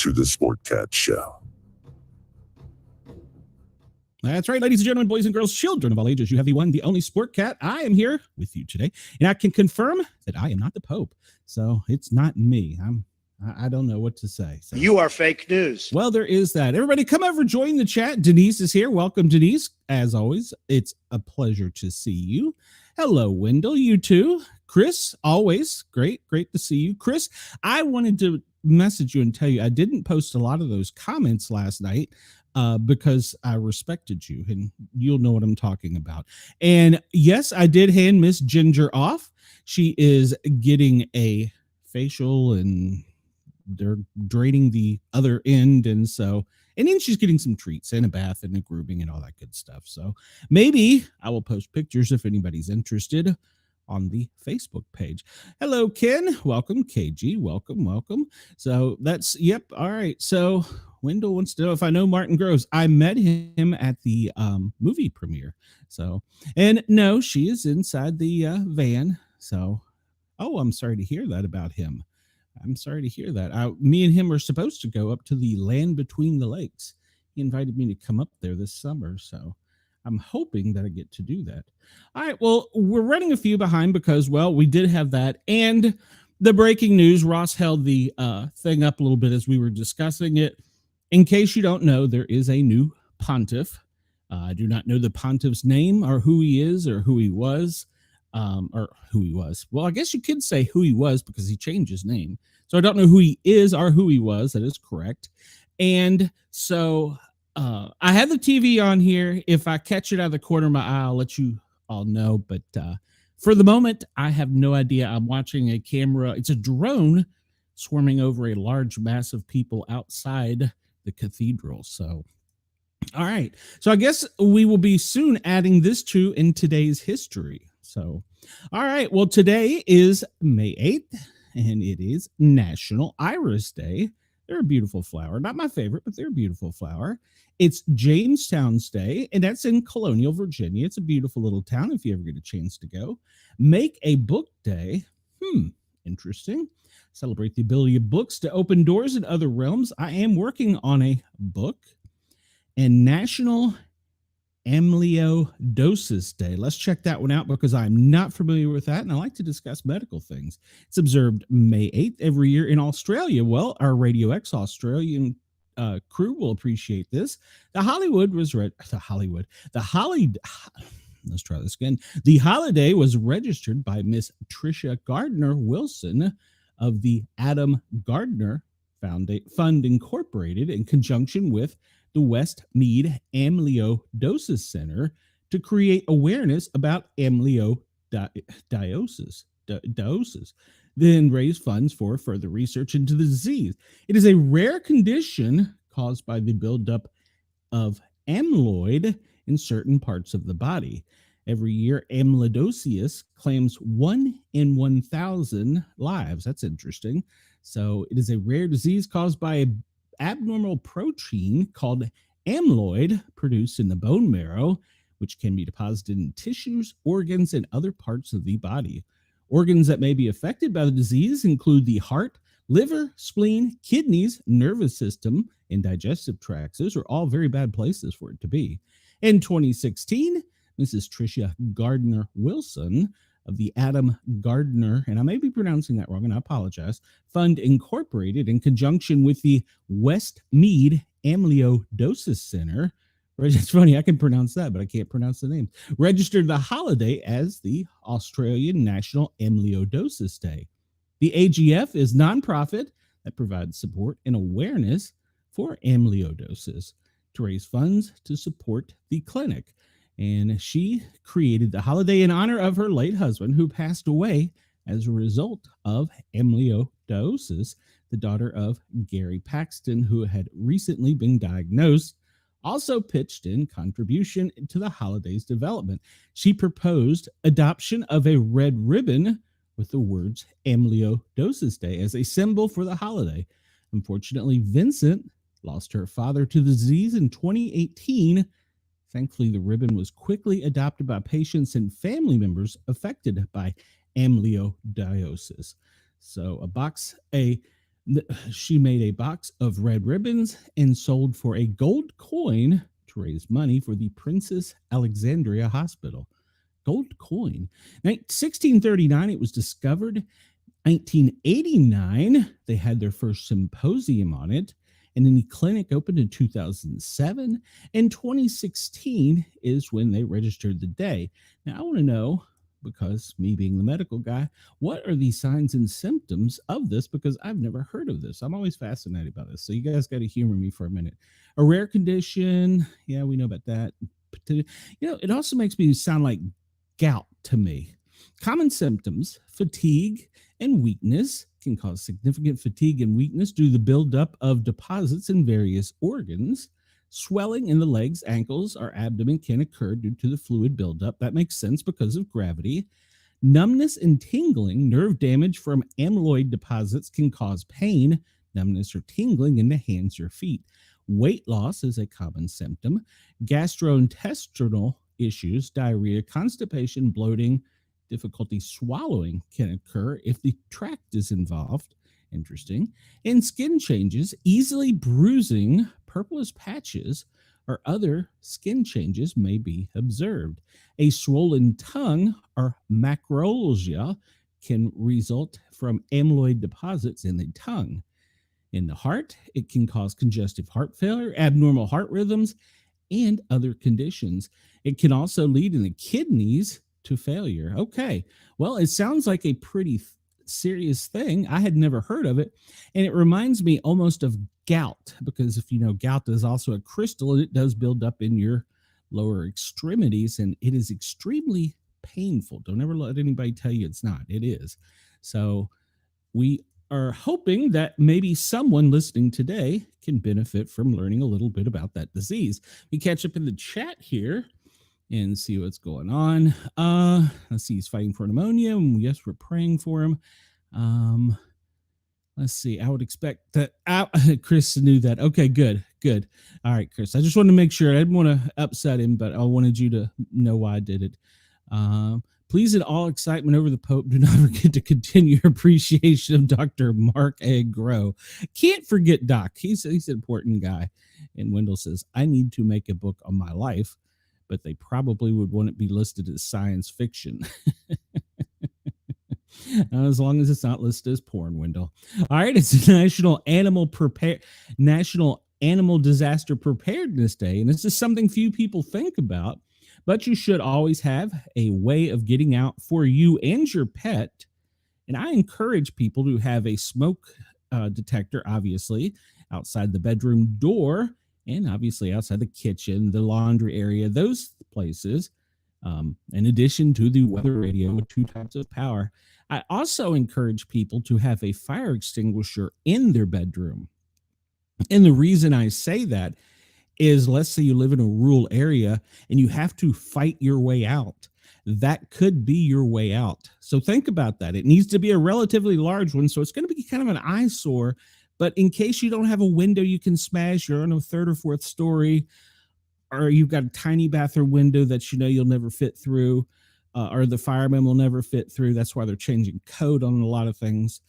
to the Sportcat Show. That's right, ladies and gentlemen, boys and girls, children of all ages. You have the one, the only Sportcat. I am here with you today, and I can confirm that I am not the Pope. So it's not me. I don't know what to say. So. You are fake news. Well, there is that. Everybody come over, join the chat. Denise is here. Welcome, Denise. As always, it's a pleasure to see you. Hello, Wendell. You too. Chris, always great to see you. Chris, I wanted to message you and tell you I didn't post a lot of those comments last night because I respected you, and you'll know what I'm talking about. And yes, I did hand Miss Ginger off. She is getting a facial, and they're draining the other end, and then she's getting some treats and a bath and a grooming and all that good stuff. So maybe I will post pictures if anybody's interested on the Facebook page. Hello, Ken. Welcome. KG. Welcome. So that's, yep. All right. So Wendell wants to know if I know Martin Groves. I met him at the movie premiere. So, and no, she is inside the van. So, I'm sorry to hear that about him. I'm sorry to hear that. Me and him are supposed to go up to the land between the lakes. He invited me to come up there this summer. So I'm hoping that I get to do that. All right. Well, we're running a few behind because, we did have that. And the breaking news, Ross held the thing up a little bit as we were discussing it. In case you don't know, there is a new pontiff. I do not know the pontiff's name or who he is or who he was. Well, I guess you could say who he was because he changed his name. So I don't know who he is or who he was. That is correct. And so I have the TV on here. If I catch it out of the corner of my eye, I'll let you all know. But for the moment, I have no idea. I'm watching a camera. It's a drone swarming over a large mass of people outside the cathedral. So, all right. So I guess we will be soon adding this to in today's history. So, all right. Well, today is May 8th, and it is National Iris Day. They're a beautiful flower. Not my favorite, but they're a beautiful flower. It's Jamestown's Day, and that's in Colonial, Virginia. It's a beautiful little town if you ever get a chance to go. Make a Book Day. Interesting. Celebrate the ability of books to open doors in other realms. I am working on a book. And National Amyloidosis Day. Let's check that one out because I'm not familiar with that, and I like to discuss medical things. It's observed May 8th every year in Australia. Well, our Radio X Australian crew will appreciate this. The holiday was registered by Miss Tricia Gardner Wilson of the Adam Gardner Fund Incorporated in conjunction with the Westmead Amyloidosis Center to create awareness about amyloidosis, then raise funds for further research into the disease. It is a rare condition caused by the buildup of amyloid in certain parts of the body. Every year, amyloidosis claims 1 in 1,000 lives. That's interesting. So it is a rare disease caused by an abnormal protein called amyloid produced in the bone marrow, which can be deposited in tissues, organs, and other parts of the body. Organs that may be affected by the disease include the heart, liver, spleen, kidneys, nervous system, and digestive tracts. Those are all very bad places for it to be. In 2016, Mrs. Tricia Gardner Wilson of the Adam Gardner, and I may be pronouncing that wrong, and I apologize, Fund Incorporated, in conjunction with the Westmead Amyloidosis Center. It's funny, I can pronounce that, but I can't pronounce the name. Registered the holiday as the Australian National Amyloidosis Day. The AGF is nonprofit that provides support and awareness for amyloidosis to raise funds to support the clinic. And she created the holiday in honor of her late husband, who passed away as a result of amyloidosis, the daughter of Gary Paxton, who had recently been diagnosed. Also pitched in contribution to the holiday's development. She proposed adoption of a red ribbon with the words Amyloidosis Day as a symbol for the holiday. Unfortunately, Vincent lost her father to the disease in 2018. Thankfully, the ribbon was quickly adopted by patients and family members affected by amyloidosis. So a She made a box of red ribbons and sold for a gold coin to raise money for the Princess Alexandria Hospital. Gold coin. 1639, it was discovered. 1989, they had their first symposium on it. And then the clinic opened in 2007. And 2016 is when they registered the day. Now, I want to know, because me being the medical guy, what are the signs and symptoms of this? Because I've never heard of this. I'm always fascinated by this. So you guys got to humor me for a minute. A rare condition. Yeah, we know about that. It also makes me sound like gout to me. Common symptoms: fatigue and weakness. Can cause significant fatigue and weakness due to the buildup of deposits in various organs. Swelling in the legs, ankles, or abdomen can occur due to the fluid buildup. That makes sense because of gravity. Numbness and tingling, nerve damage from amyloid deposits can cause pain, numbness, or tingling in the hands or feet. Weight loss is a common symptom. Gastrointestinal issues, diarrhea, constipation, bloating, difficulty swallowing can occur if the tract is involved. Interesting. And skin changes, easily bruising, purplish patches, or other skin changes may be observed. A swollen tongue or macroalgia can result from amyloid deposits in the tongue. In the heart, it can cause congestive heart failure, abnormal heart rhythms, and other conditions. It can also lead in the kidneys to failure. Okay, well, it sounds like a pretty serious thing. I had never heard of it, and it reminds me almost of gout, because if you know, gout is also a crystal, and it does build up in your lower extremities, and it is extremely painful. Don't ever let anybody tell you it's not. It is. So we are hoping that maybe someone listening today can benefit from learning a little bit about that disease. We catch up in the chat here and see what's going on. Let's see, he's fighting for pneumonia. Yes, we're praying for him. Let's see. I would expect that. Chris knew that. Okay, good. All right, Chris. I just wanted to make sure. I didn't want to upset him, but I wanted you to know why I did it. Please, in all excitement over the Pope, do not forget to continue your appreciation of Dr. Mark A. Groh. Can't forget Doc. He's an important guy. And Wendell says, I need to make a book on my life, but they probably would want it be listed as science fiction. As long as it's not listed as porn, Wendell. All right, it's National Animal Disaster Preparedness Day, and this is something few people think about, but you should always have a way of getting out for you and your pet. And I encourage people to have a smoke detector, obviously, outside the bedroom door, and obviously outside the kitchen, the laundry area, those places, in addition to the weather radio with 2 types of power. I also encourage people to have a fire extinguisher in their bedroom. And the reason I say that is, let's say you live in a rural area and you have to fight your way out. That could be your way out. So think about that. It needs to be a relatively large one, so it's going to be kind of an eyesore. But in case you don't have a window you can smash, you're on a 3rd or 4th story, or you've got a tiny bathroom window that you know you'll never fit through, or the firemen will never fit through. That's why they're changing code on a lot of things.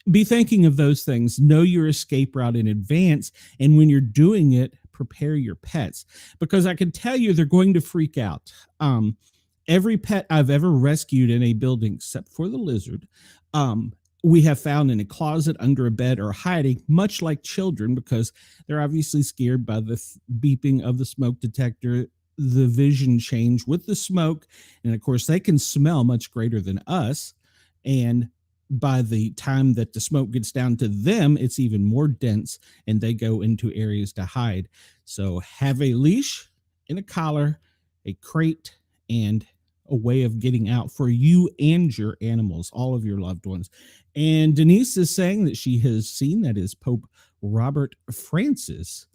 Be thinking of those things. Know your escape route in advance. And when you're doing it, prepare your pets, because I can tell you they're going to freak out. Every pet I've ever rescued in a building, except for the lizard, we have found in a closet, under a bed, or hiding, much like children, because they're obviously scared by the beeping of the smoke detector, the vision change with the smoke. And of course, they can smell much greater than us. And by the time that the smoke gets down to them, it's even more dense, and they go into areas to hide. So have a leash and a collar, a crate, and a way of getting out for you and your animals, all of your loved ones. And Denise is saying that she has seen that is Pope Robert Francis.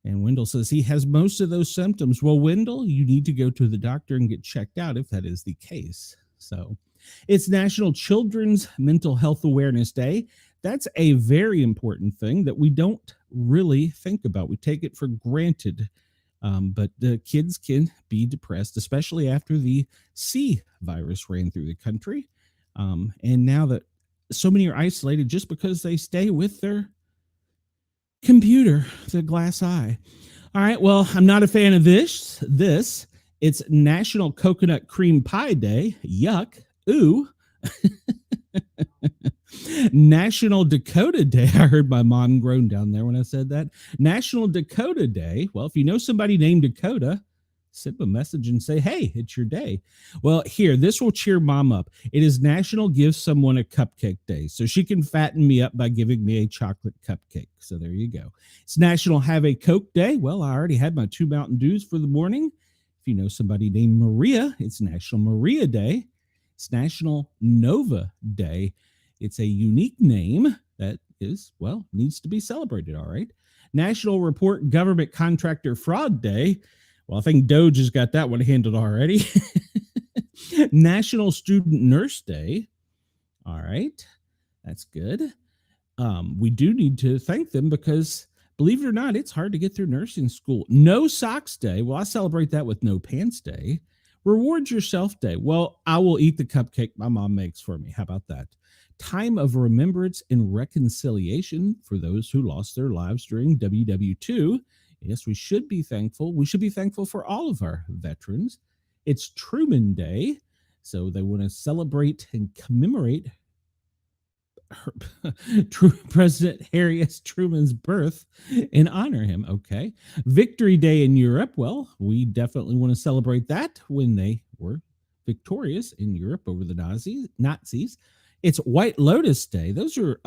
And Wendell says he has most of those symptoms. Well, Wendell, you need to go to the doctor and get checked out if that is the case. So it's National Children's Mental Health Awareness Day. That's a very important thing that we don't really think about. We take it for granted. But the kids can be depressed, especially after the C virus ran through the country. And now that so many are isolated just because they stay with their computer, the glass eye. All right. Well, I'm not a fan of this. It's National Coconut Cream Pie Day. Yuck. Ooh. National Dakota Day. I heard my mom groan down there when I said that. National Dakota Day. Well, if you know somebody named Dakota, send a message and say, hey, it's your day. Well, here, this will cheer mom up. It is National Give Someone a Cupcake Day. So she can fatten me up by giving me a chocolate cupcake. So there you go. It's National Have a Coke Day. Well, I already had my 2 Mountain Dews for the morning. If you know somebody named Maria, it's National Maria Day. It's National Nova Day. It's a unique name that is, well, needs to be celebrated, all right? National Report Government Contractor Fraud Day. Well, I think Doge has got that one handled already. National Student Nurse Day. All right. That's good. We do need to thank them because, believe it or not, it's hard to get through nursing school. No Socks Day. Well, I celebrate that with No Pants Day. Reward Yourself Day. Well, I will eat the cupcake my mom makes for me. How about that? Time of Remembrance and Reconciliation for those who lost their lives during WW2. Yes, we should be thankful. We should be thankful for all of our veterans. It's Truman Day, so they want to celebrate and commemorate President Harry S. Truman's birth and honor him. Okay. Victory Day in Europe. Well, we definitely want to celebrate that when they were victorious in Europe over the Nazis. It's White Lotus Day. Those are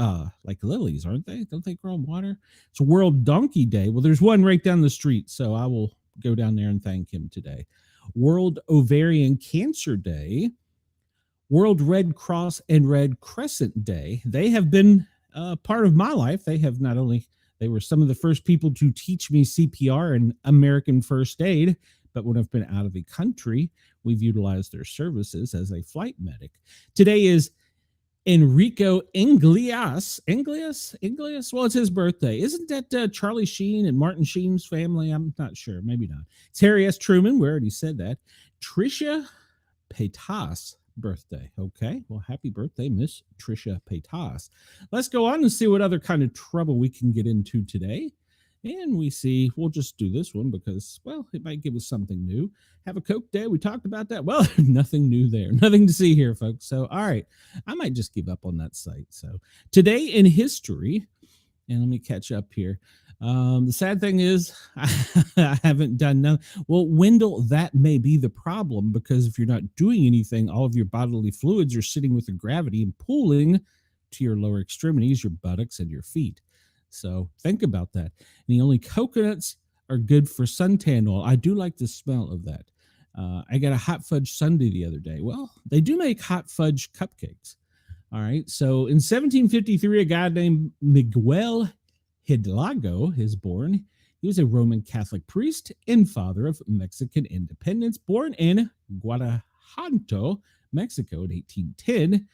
like lilies, aren't they? Don't they grow in water? It's World Donkey Day. Well, there's one right down the street, so I will go down there and thank him today. World Ovarian Cancer Day. World Red Cross and Red Crescent Day. They have been part of my life. They have not only, they were some of the first people to teach me CPR and American First Aid, but when I've been out of the country, we've utilized their services as a flight medic. Today is Enrico Iglesias. Well, it's his birthday. Isn't that Charlie Sheen and Martin Sheen's family? I'm not sure. Maybe not. It's Harry S. Truman. We already said that. Trisha Paytas birthday. Okay. Well, happy birthday, Miss Trisha Paytas. Let's go on and see what other kind of trouble we can get into today. And we see, we'll just do this one because, well, it might give us something new. Have a Coke Day. We talked about that. Well, nothing new there. Nothing to see here, folks. So, all right. I might just give up on that site. So, today in history, and let me catch up here. The sad thing is, I haven't done nothing. Well, Wendell, that may be the problem because if you're not doing anything, all of your bodily fluids are sitting with the gravity and pulling to your lower extremities, your buttocks, and your feet. So think about that. And the only coconuts are good for suntan oil. I do like the smell of that. I got a hot fudge sundae the other day. Well, they do make hot fudge cupcakes. All right. So in 1753, a guy named Miguel Hidalgo is born. He was a Roman Catholic priest and father of Mexican independence, born in Guanajuato, Mexico in 1810.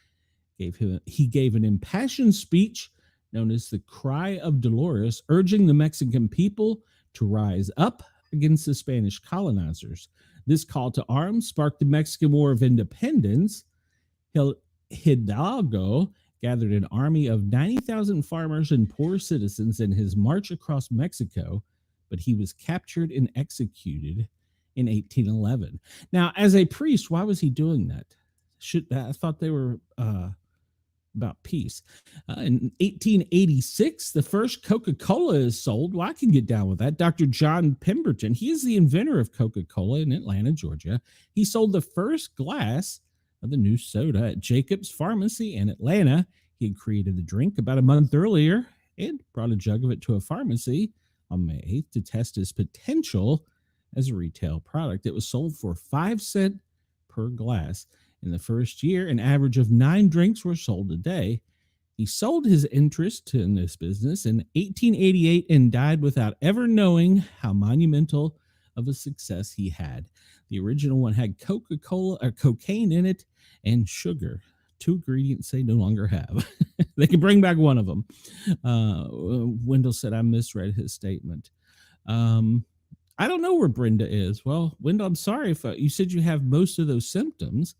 He gave an impassioned speech known as the Cry of Dolores, urging the Mexican people to rise up against the Spanish colonizers. This call to arms sparked the Mexican War of Independence. Hidalgo gathered an army of 90,000 farmers and poor citizens in his march across Mexico, but he was captured and executed in 1811. Now, as a priest, why was he doing that? I thought they were about peace. In 1886, the first Coca-Cola is sold. Well, I can get down with that. Dr. John Pemberton, he is the inventor of Coca-Cola in Atlanta, Georgia. He sold the first glass of the new soda at Jacob's Pharmacy in Atlanta. He had created the drink about a month earlier and brought a jug of it to a pharmacy on May 8th to test its potential as a retail product. It was sold for 5 cents per glass. In the first year, an average of 9 drinks were sold a day. He sold his interest in this business in 1888 and died without ever knowing how monumental of a success he had. The original one had Coca-Cola or cocaine in it and sugar. 2 ingredients they no longer have. They can bring back one of them. Wendell said I misread his statement. I don't know where Brenda is. Well, Wendell, I'm sorry if you said you have most of those symptoms.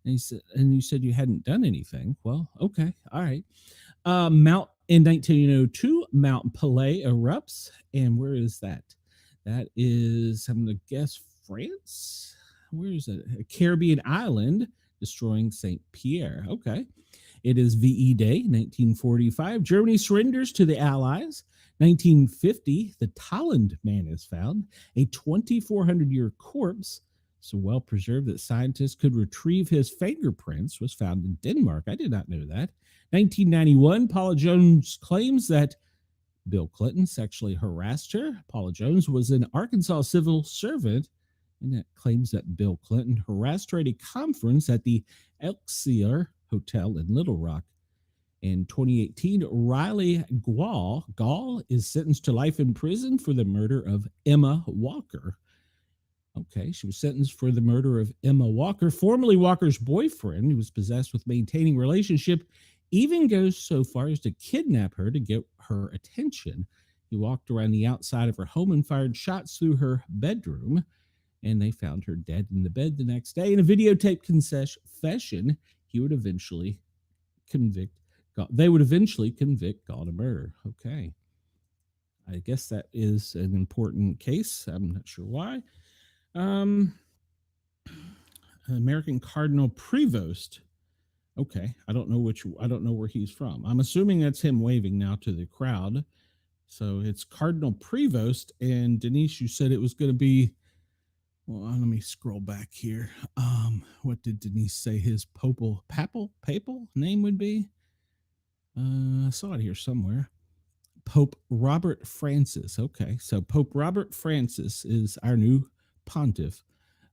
And he said, and you said you hadn't done anything. Well, okay, all right. Mount in 1902, Mount Pelée erupts, and where is that? That is, I'm going to guess, France. Where is it? A Caribbean island, destroying Saint Pierre. Okay. It is VE Day, 1945. Germany surrenders to the Allies. 1950, the Tolland man is found, a 2,400-year corpse, so well preserved that scientists could retrieve his fingerprints, was found in Denmark. I did not know that. 1991, Paula Jones claims that Bill Clinton sexually harassed her. Paula Jones was an Arkansas civil servant, and that claims that Bill Clinton harassed her at a conference at the Elixir Hotel in Little Rock. In 2018, Riley Gall is sentenced to life in prison for the murder of Emma Walker. Okay, she was sentenced for the murder of Emma Walker, formerly Walker's boyfriend, who was possessed with maintaining relationship, even goes so far as to kidnap her to get her attention. He walked around the outside of her home and fired shots through her bedroom, and they found her dead in the bed the next day. In a videotape confession, he would eventually they would eventually convict Gall of murder. Okay. I guess that is an important case. I'm not sure why. American Cardinal Prevost. Okay, I don't know where he's from. I'm assuming that's him waving now to the crowd. So it's Cardinal Prevost, and Denise, you said it was going to be. Well, let me scroll back here. What did Denise say his papal name would be? I saw it here somewhere. Pope Robert Francis. Okay, so Pope Robert Francis is our new pontiff.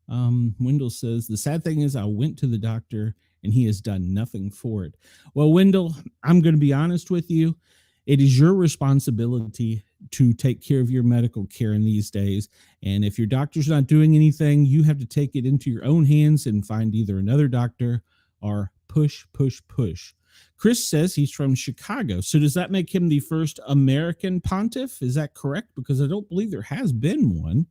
Wendell says, the sad thing is I went to the doctor and he has done nothing for it. Well, Wendell, I'm going to be honest with you. It is your responsibility to take care of your medical care in these days. And if your doctor's not doing anything, you have to take it into your own hands and find either another doctor or push. Chris says he's from Chicago. So does that make him the first American pontiff? Is that correct? Because I don't believe there has been one.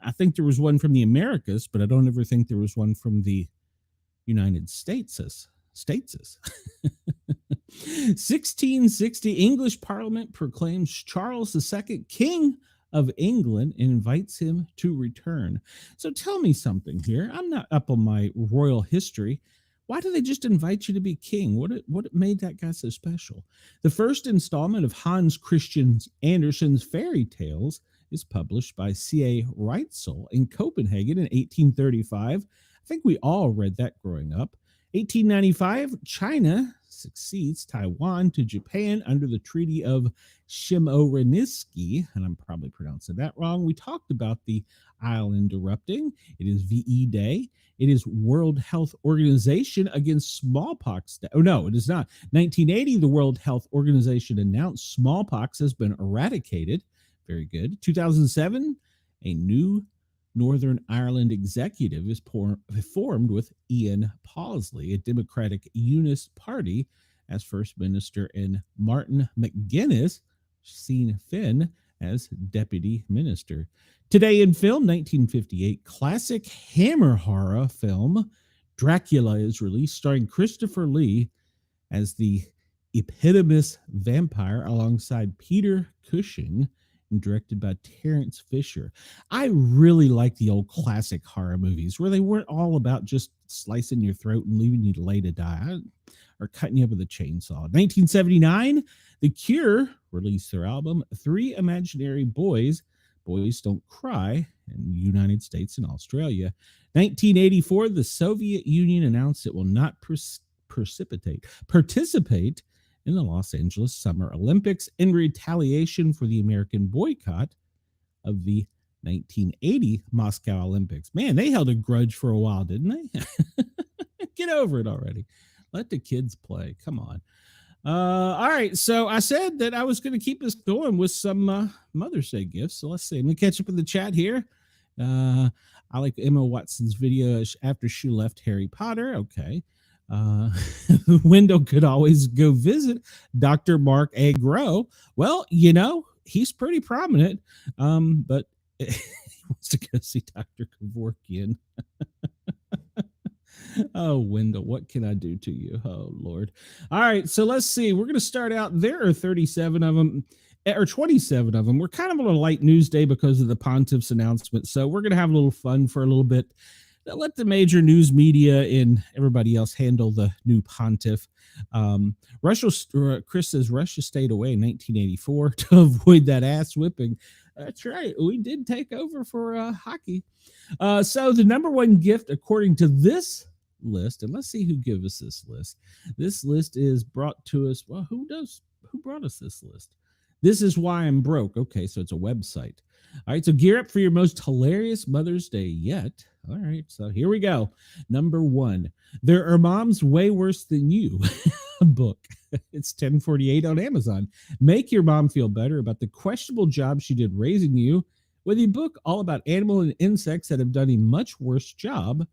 I think there was one from the Americas, but I don't ever think there was one from the United States. 1660, English Parliament proclaims Charles II King of England and invites him to return. So tell me something here. I'm not up on my royal history. Why do they just invite you to be king? What made that guy so special? The first installment of Hans Christian Andersen's fairy tales is published by C.A. Reitzel in Copenhagen in 1835. I think we all read that growing up. 1895, China succeeds Taiwan to Japan under the Treaty of Shimonoseki, and I'm probably pronouncing that wrong. We talked about the island erupting. It is VE Day. It is World Health Organization against smallpox. Oh, no, it is not. 1980, the World Health Organization announced smallpox has been eradicated. Very good. 2007, a new Northern Ireland executive is formed with Ian Paisley, a Democratic Unionist Party, as First Minister, and Martin McGuinness, Sinn Féin, as Deputy Minister. Today in film, 1958, classic Hammer horror film Dracula is released, starring Christopher Lee as the eponymous vampire alongside Peter Cushing, and directed by Terrence Fisher. I really like the old classic horror movies where they weren't all about just slicing your throat and leaving you to lay to die or cutting you up with a chainsaw. 1979, The Cure released their album Three Imaginary Boys, Boys Don't Cry, in the United States and Australia. 1984, the Soviet Union announced it will not participate in the Los Angeles Summer Olympics in retaliation for the American boycott of the 1980 Moscow Olympics. Man, they held a grudge for a while, didn't they? Get over it already. Let the kids play. Come on. All right. So I said that I was going to keep this going with some Mother's Day gifts. So let's see. I'm going to catch up in the chat here. I like Emma Watson's video after she left Harry Potter. Okay. Wendell could always go visit Dr. Mark A. Groh. Well, you know, he's pretty prominent, but he wants to go see Dr. Kevorkian. Oh, Wendell, what can I do to you? Oh, Lord. All right, so let's see. We're going to start out. There are 37 of them, or 27 of them. We're kind of on a light news day because of the pontiff's announcement, so we're going to have a little fun for a little bit. Let the major news media and everybody else handle the new pontiff. Russia, Chris says Russia stayed away in 1984 to avoid that ass whipping. That's right. We did take over for hockey. So the number one gift, according to this list, and let's see who gave us this list. This list is brought to us. Well, who brought us this list? This is why I'm broke. Okay, so it's a website. All right, so gear up for your most hilarious Mother's Day yet. All right, so here we go. Number one, There Are Moms Way Worse Than You book. It's $10.48 on Amazon. Make your mom feel better about the questionable job she did raising you with a book all about animal and insects that have done a much worse job.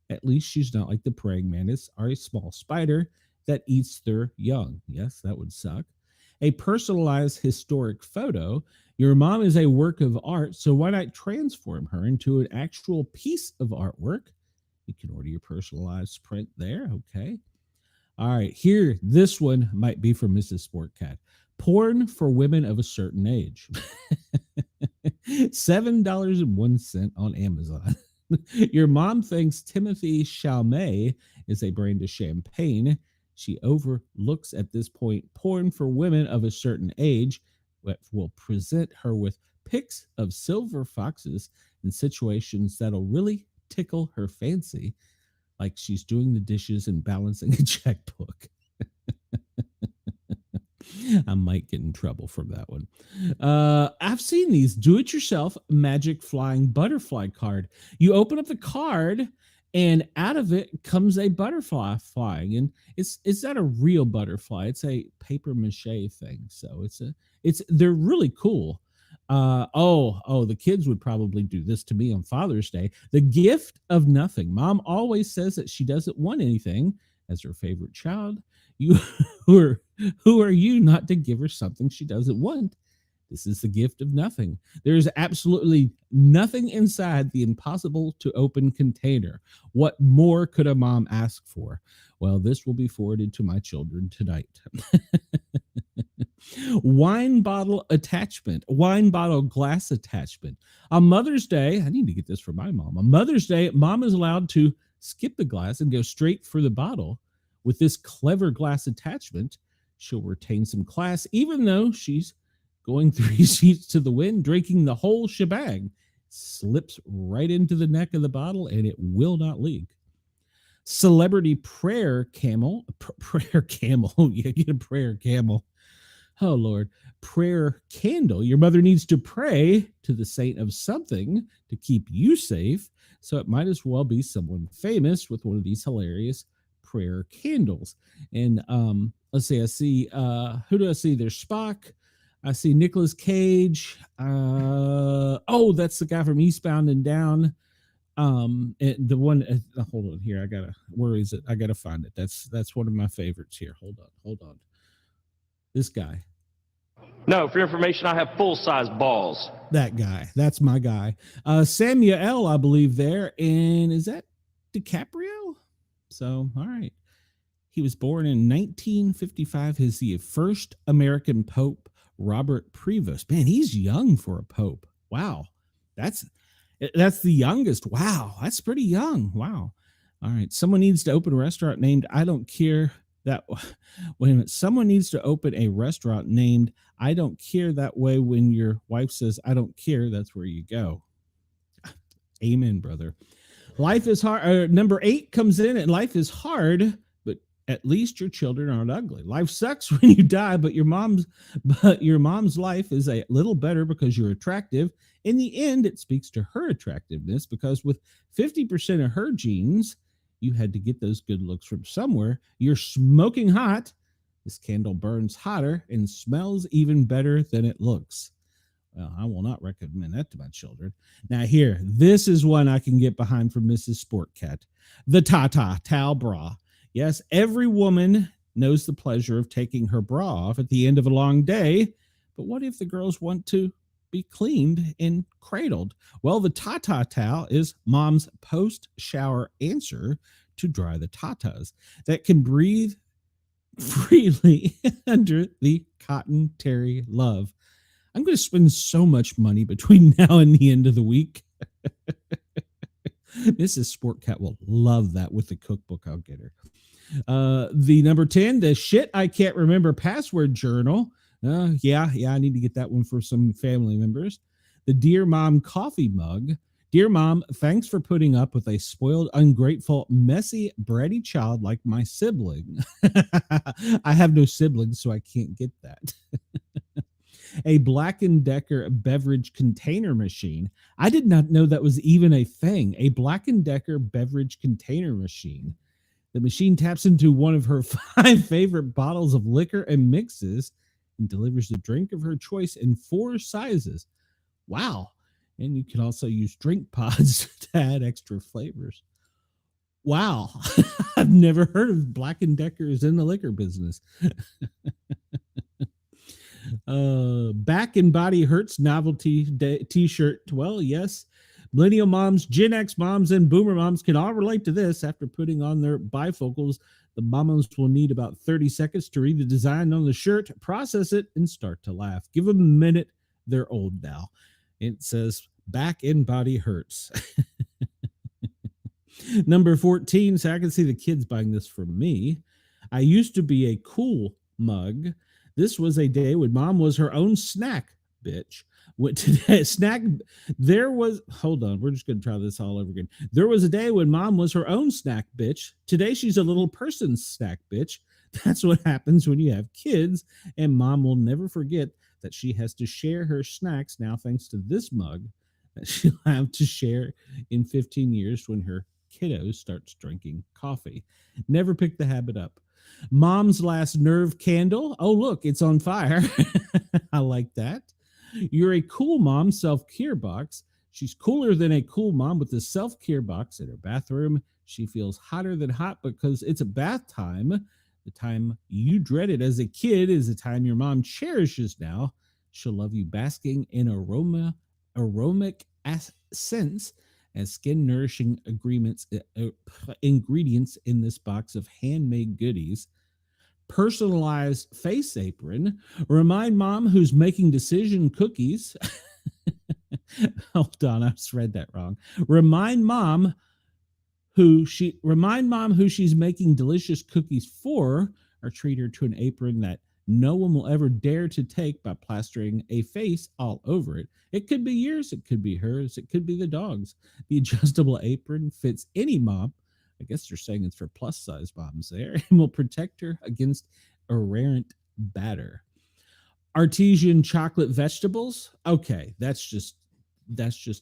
At least she's not like the praying mantis or a small spider that eats their young. Yes, that would suck. A personalized historic photo. Your mom is a work of art, so why not transform her into an actual piece of artwork? You can order your personalized print there. Okay. All right. Here, this one might be from Mrs. Sportcat. Porn for women of a certain age. $7.01 on Amazon. Your mom thinks Timothy Chalamet is a brand of champagne. She overlooks at this point porn for women of a certain age that will present her with pics of silver foxes in situations that'll really tickle her fancy, like she's doing the dishes and balancing a checkbook. I might get in trouble from that one. I've seen these do-it-yourself magic flying butterfly card. You open up the card, and out of it comes a butterfly flying, and it's not a real butterfly. It's a paper mache thing. So they're really cool. The kids would probably do this to me on Father's Day. The gift of nothing. Mom always says that she doesn't want anything as her favorite child. You who are you not to give her something she doesn't want? This is the gift of nothing. There is absolutely nothing inside the impossible to open container. What more could a mom ask for? Well, this will be forwarded to my children tonight. Wine bottle attachment, wine bottle glass attachment. On Mother's Day, I need to get this for my mom. On Mother's Day, mom is allowed to skip the glass and go straight for the bottle. With this clever glass attachment, she'll retain some class, even though she's going 3 sheets to the wind, drinking the whole shebang. Slips right into the neck of the bottle, and it will not leak. Celebrity prayer camel. Prayer camel. You get a prayer camel. Oh, Lord. Prayer candle. Your mother needs to pray to the saint of something to keep you safe, so it might as well be someone famous with one of these hilarious prayer candles. And let's see, I see who do I see? There's Spock. I see Nicolas Cage. That's the guy from Eastbound and Down. And the one hold on here. Where is it? I gotta find it. That's one of my favorites here. Hold on. This guy. No, for your information, I have full-size balls. That guy. That's my guy. Samuel, I believe there. And is that DiCaprio? So, all right. He was born in 1955. He's the first American Pope, Robert Prevost. Man, he's young for a pope. Wow. That's the youngest. Wow. That's pretty young. Wow. All right. Someone needs to open a restaurant named I Don't Care That. Wait a minute. Someone needs to open a restaurant named I Don't Care That way. When your wife says, I don't care, that's where you go. Amen, brother. Life is hard. Number 8 comes in, and life is hard, but at least your children aren't ugly. Life sucks when you die, but your mom's life is a little better because you're attractive. In the end, it speaks to her attractiveness, because with 50% of her genes, you had to get those good looks from somewhere. You're smoking hot. This candle burns hotter and smells even better than it looks. Well, I will not recommend that to my children. Now here, this is one I can get behind from Mrs. Sportcat. The Tata Towel Bra. Yes, every woman knows the pleasure of taking her bra off at the end of a long day. But what if the girls want to be cleaned and cradled? Well, the Tata Towel is mom's post-shower answer to dry the tatas, that can breathe freely under the cotton terry love. I'm going to spend so much money between now and the end of the week. Mrs. Sportcat will love that with the cookbook I'll get her. The number 10, the shit I can't remember password journal. Yeah, I need to get that one for some family members. The Dear Mom coffee mug. Dear Mom, thanks for putting up with a spoiled, ungrateful, messy, bratty child like my sibling. I have no siblings, so I can't get that. A Black & Decker beverage container machine. I did not know that was even a thing. A Black & Decker beverage container machine. The machine taps into one of her 5 favorite bottles of liquor and mixes and delivers the drink of her choice in 4 sizes. Wow. And you can also use drink pods to add extra flavors. Wow. I've never heard of Black & Deckers in the liquor business. Back and Body Hurts novelty t-shirt. Well, yes, millennial moms, Gen X moms, and boomer moms can all relate to this. After putting on their bifocals, the mamas will need about 30 seconds to read the design on the shirt, process it, and start to laugh. Give them a minute. They're old now. It says Back and Body Hurts. Number 14, so I can see the kids buying this from me. I used to be a cool mug. This was a day when mom was her own snack bitch. Hold on, we're just going to try this all over again. There was a day when mom was her own snack bitch. Today she's a little person's snack bitch. That's what happens when you have kids, and mom will never forget that she has to share her snacks now thanks to this mug that she'll have to share in 15 years when her kiddo starts drinking coffee. Never pick the habit up. Mom's last nerve candle. Oh, look, it's on fire. I like that. You're a cool mom self-care box. She's cooler than a cool mom with a self-care box in her bathroom. She feels hotter than hot because it's a bath time. The time you dreaded as a kid is the time your mom cherishes now. She'll love you basking in aromatic scents as skin-nourishing ingredients in this box of handmade goodies. Personalized face apron. Remind mom who's making decision cookies. Hold on, I just read that wrong. Remind mom who she's making delicious cookies for, or treat her to an apron that no one will ever dare to take by plastering a face all over it. It could be yours, it could be hers, it could be the dog's. The adjustable apron fits any mom. I guess they're saying it's for plus size moms there, and will protect her against errant batter. Artesian chocolate vegetables. Okay, that's just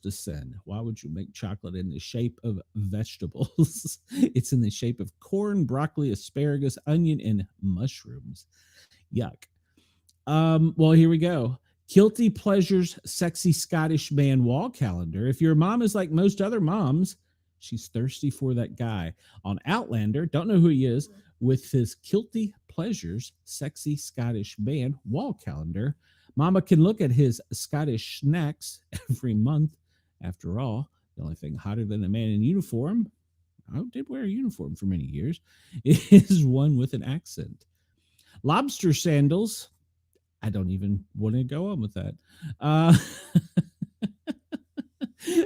a sin. Why would you make chocolate in the shape of vegetables? It's in the shape of corn, broccoli, asparagus, onion, and mushrooms. Yuck. Well, here we go. Guilty Pleasures Sexy Scottish Man Wall Calendar. If your mom is like most other moms, she's thirsty for that guy on Outlander. Don't know who he is. With his Guilty Pleasures Sexy Scottish Man Wall Calendar, mama can look at his Scottish snacks every month. After all, the only thing hotter than a man in uniform, I did wear a uniform for many years, is one with an accent. Lobster sandals. I don't even want to go on with that.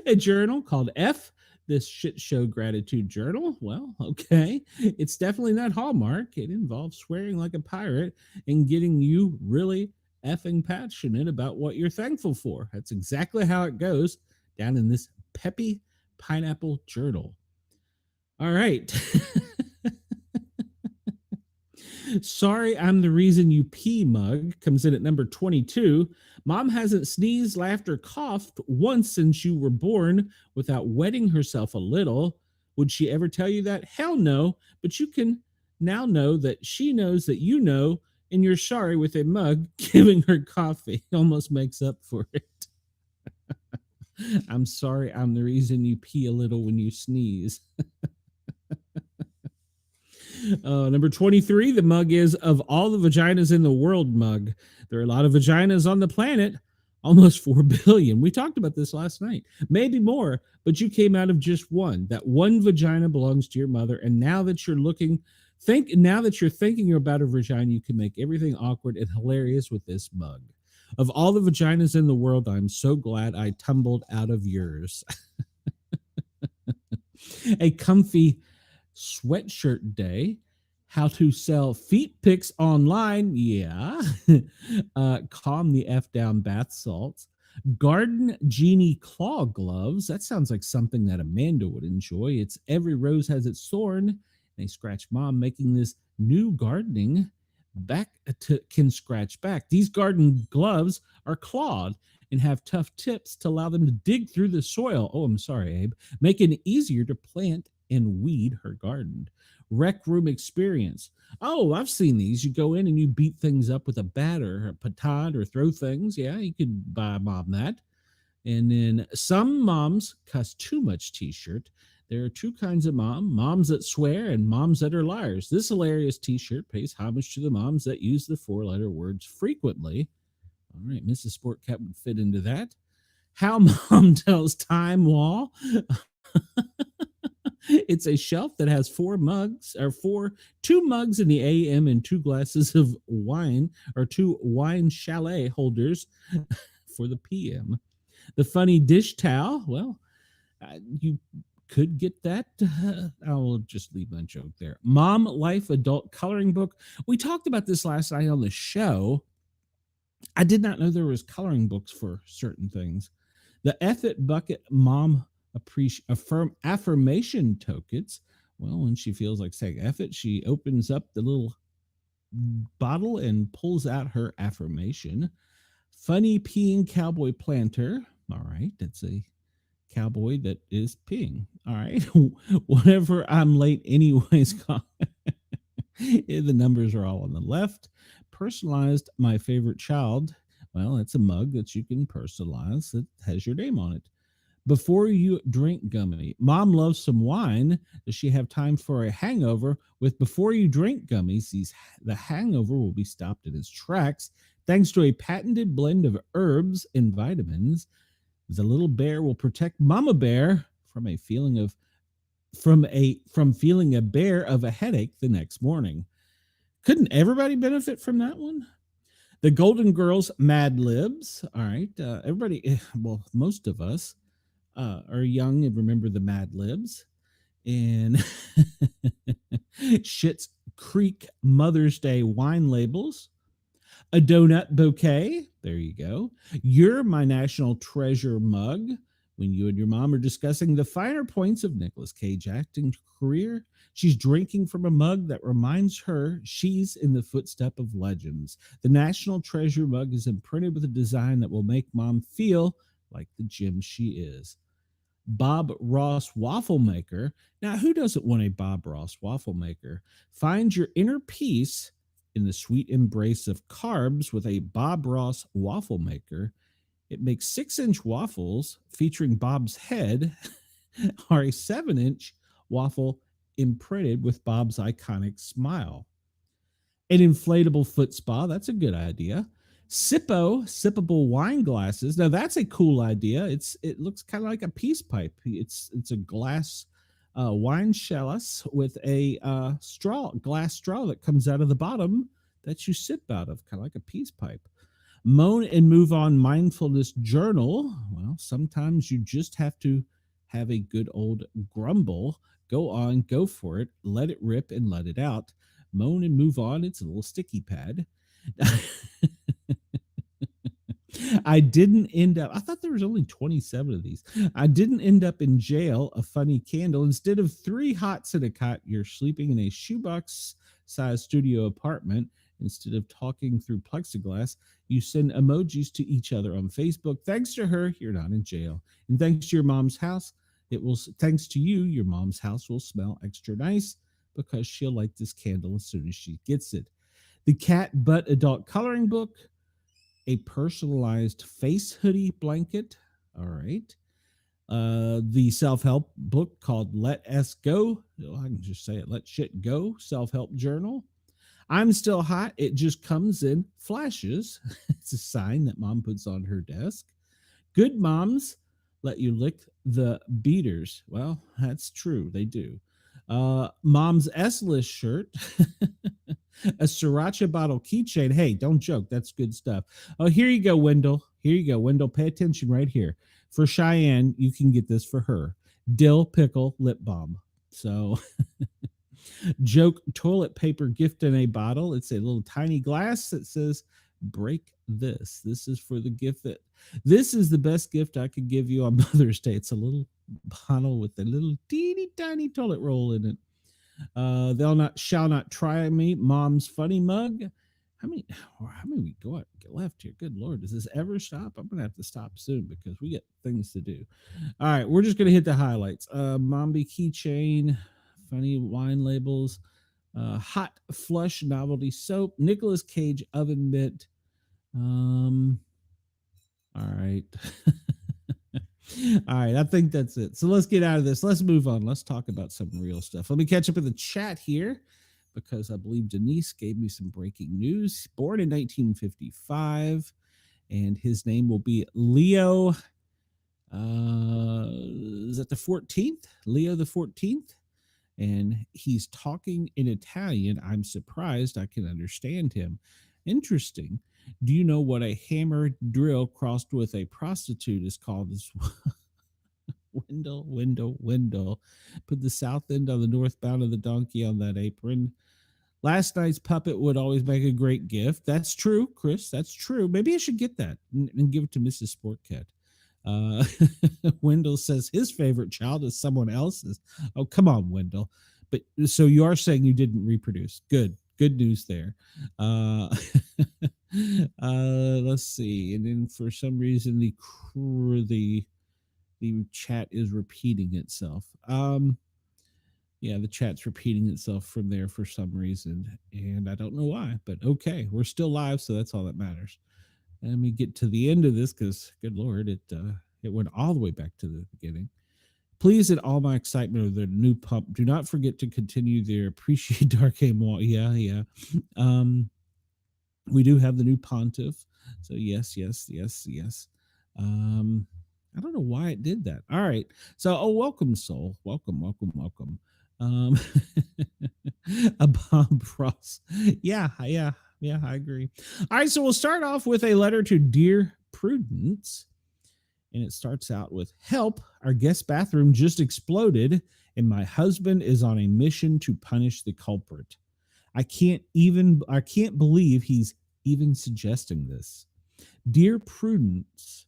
A journal called F, this shit show gratitude journal. Well, okay. It's definitely not Hallmark. It involves swearing like a pirate and getting you really effing passionate about what you're thankful for. That's exactly how it goes down in this peppy pineapple journal. All right. Sorry, I'm the reason you pee mug comes in at number 22. Mom hasn't sneezed, laughed, or coughed once since you were born without wetting herself a little. Would she ever tell you that? Hell no. But you can now know that she knows that you know, and you're sorry with a mug. Giving her coffee almost makes up for it. I'm sorry, I'm the reason you pee a little when you sneeze. Number 23, the mug is of all the vaginas in the world mug. There are a lot of vaginas on the planet. Almost 4 billion. We talked about this last night. Maybe more, but you came out of just one. That one vagina belongs to your mother. And now that you're thinking about a vagina, you can make everything awkward and hilarious with this mug. Of all the vaginas in the world, I'm so glad I tumbled out of yours. A comfy sweatshirt day. How to sell feet pics online. Yeah. Calm the F down bath salts. Garden genie claw gloves. That sounds like something that Amanda would enjoy. It's every rose has its thorn. They scratch mom, making this new gardening back to can scratch back. These garden gloves are clawed and have tough tips to allow them to dig through the soil. Oh, I'm sorry, Abe. Making it easier to plant and weed her garden. Rec room experience. Oh, I've seen these. You go in and you beat things up with a bat or a baton or throw things. Yeah, you could buy mom that. And then some moms cuss too much t-shirt. There are two kinds of moms that swear and moms that are liars. This hilarious t-shirt pays homage to the moms that use the four-letter words frequently. All right, Mrs. Sportcat would fit into that. How mom tells time wall. It's a shelf that has two mugs in the AM and two glasses of wine or two wine chalet holders for the PM. The funny dish towel. Well, you could get that. I'll just leave my joke there. Mom Life adult coloring book. We talked about this last night on the show. I did not know there was coloring books for certain things. The F it bucket mom affirmation tokens. Well, when she feels like saying F it, she opens up the little bottle and pulls out her affirmation. Funny peeing cowboy planter. All right, that's a cowboy that is peeing. All right. Whenever I'm late anyways, the numbers are all on the left. Personalized my favorite child. Well, it's a mug that you can personalize that has your name on it. Before you drink gummy. Mom loves some wine. Does she have time for a hangover? With before you drink gummies, the hangover will be stopped in its tracks thanks to a patented blend of herbs and vitamins. The little bear will protect Mama Bear from feeling a bear of a headache the next morning. Couldn't everybody benefit from that one? The Golden Girls Mad Libs. All right, everybody. Well, most of us are young and remember the Mad Libs. And Schitt's Creek Mother's Day wine labels. A donut bouquet. There you go. You're my national treasure mug. When you and your mom are discussing the finer points of Nicolas Cage acting career, she's drinking from a mug that reminds her she's in the footstep of legends. The national treasure mug is imprinted with a design that will make mom feel like the gem she is. Bob Ross waffle maker. Now, who doesn't want a Bob Ross waffle maker? Find your inner peace in the sweet embrace of carbs with a Bob Ross waffle maker. It makes 6-inch waffles featuring Bob's head or a 7-inch waffle imprinted with Bob's iconic smile. An inflatable foot spa. That's a good idea. Sippable wine glasses. Now that's a cool idea. It looks kind of like a peace pipe. It's a glass wine chalice with a glass straw that comes out of the bottom that you sip out of, kind of like a peace pipe. Moan and move on mindfulness journal. Well, sometimes you just have to have a good old grumble. Go on, go for it, let it rip and let it out. Moan and move on. It's a little sticky pad. I didn't end up, I thought there was only 27 of these. I didn't end up in jail. A funny candle. Instead of 3 hots in a cot, you're sleeping in a shoebox sized studio apartment. Instead of talking through plexiglass, you send emojis to each other on Facebook. Thanks to her, you're not in jail. And thanks to your mom's house, thanks to you, your mom's house will smell extra nice because she'll light this candle as soon as she gets it. The Cat Butt Adult Coloring Book. A personalized face hoodie blanket. All right. The self-help book called Let S Go. I can just say it. Let Shit Go. Self-help journal. I'm still hot. It just comes in flashes. It's a sign that mom puts on her desk. Good moms let you lick the beaters. Well, that's true. They do. Mom's S-list shirt, a sriracha bottle keychain. Hey, don't joke. That's good stuff. Oh, here you go, Wendell. Here you go, Wendell. Pay attention right here. For Cheyenne, you can get this for her. Dill pickle lip balm. So joke toilet paper gift in a bottle. It's a little tiny glass that says, break this. This is for the gift that this is the best gift I could give you on Mother's Day. It's a little bottle with a little teeny tiny toilet roll in it. They'll not shall not try me. Mom's funny mug. How many we go get left here? Good Lord, does this ever stop? I'm gonna have to stop soon because we get things to do. All right, we're just gonna hit the highlights. Mombi keychain, funny wine labels, hot flush novelty soap, Nicolas Cage oven mitt. All right. All right, I think that's it. So let's get out of this. Let's move on. Let's talk about some real stuff. Let me catch up in the chat here because I believe Denise gave me some breaking news. Born in 1955, and his name will be Leo. Is that the 14th? Leo the 14th? And he's talking in Italian. I'm surprised I can understand him. Interesting. Do you know what a hammer drill crossed with a prostitute is called? As Wendell. Put the south end on the northbound of the donkey on that apron. Last night's puppet would always make a great gift. That's true, Chris. That's true. Maybe I should get that and give it to Mrs. Sportcat. Wendell says his favorite child is someone else's. Oh, come on, Wendell. But so you are saying you didn't reproduce. Good news there. Let's see. And then for some reason the chat is repeating itself. Yeah, the chat's repeating itself from there for some reason, and I don't know why, but okay, we're still live, so that's all that matters. Let me get to the end of this because, good Lord, it went all the way back to the beginning. Please, in all my excitement of the new pump, do not forget to continue their appreciate Dark Aim Wall. Yeah. We do have the new pontiff, so yes. I don't know why it did that. All right, so welcome, soul. Welcome. A Bob Ross. Yeah, I agree. All right, so we'll start off with a letter to Dear Prudence. And it starts out with, help, our guest bathroom just exploded, and my husband is on a mission to punish the culprit. I can't believe he's even suggesting this. Dear Prudence,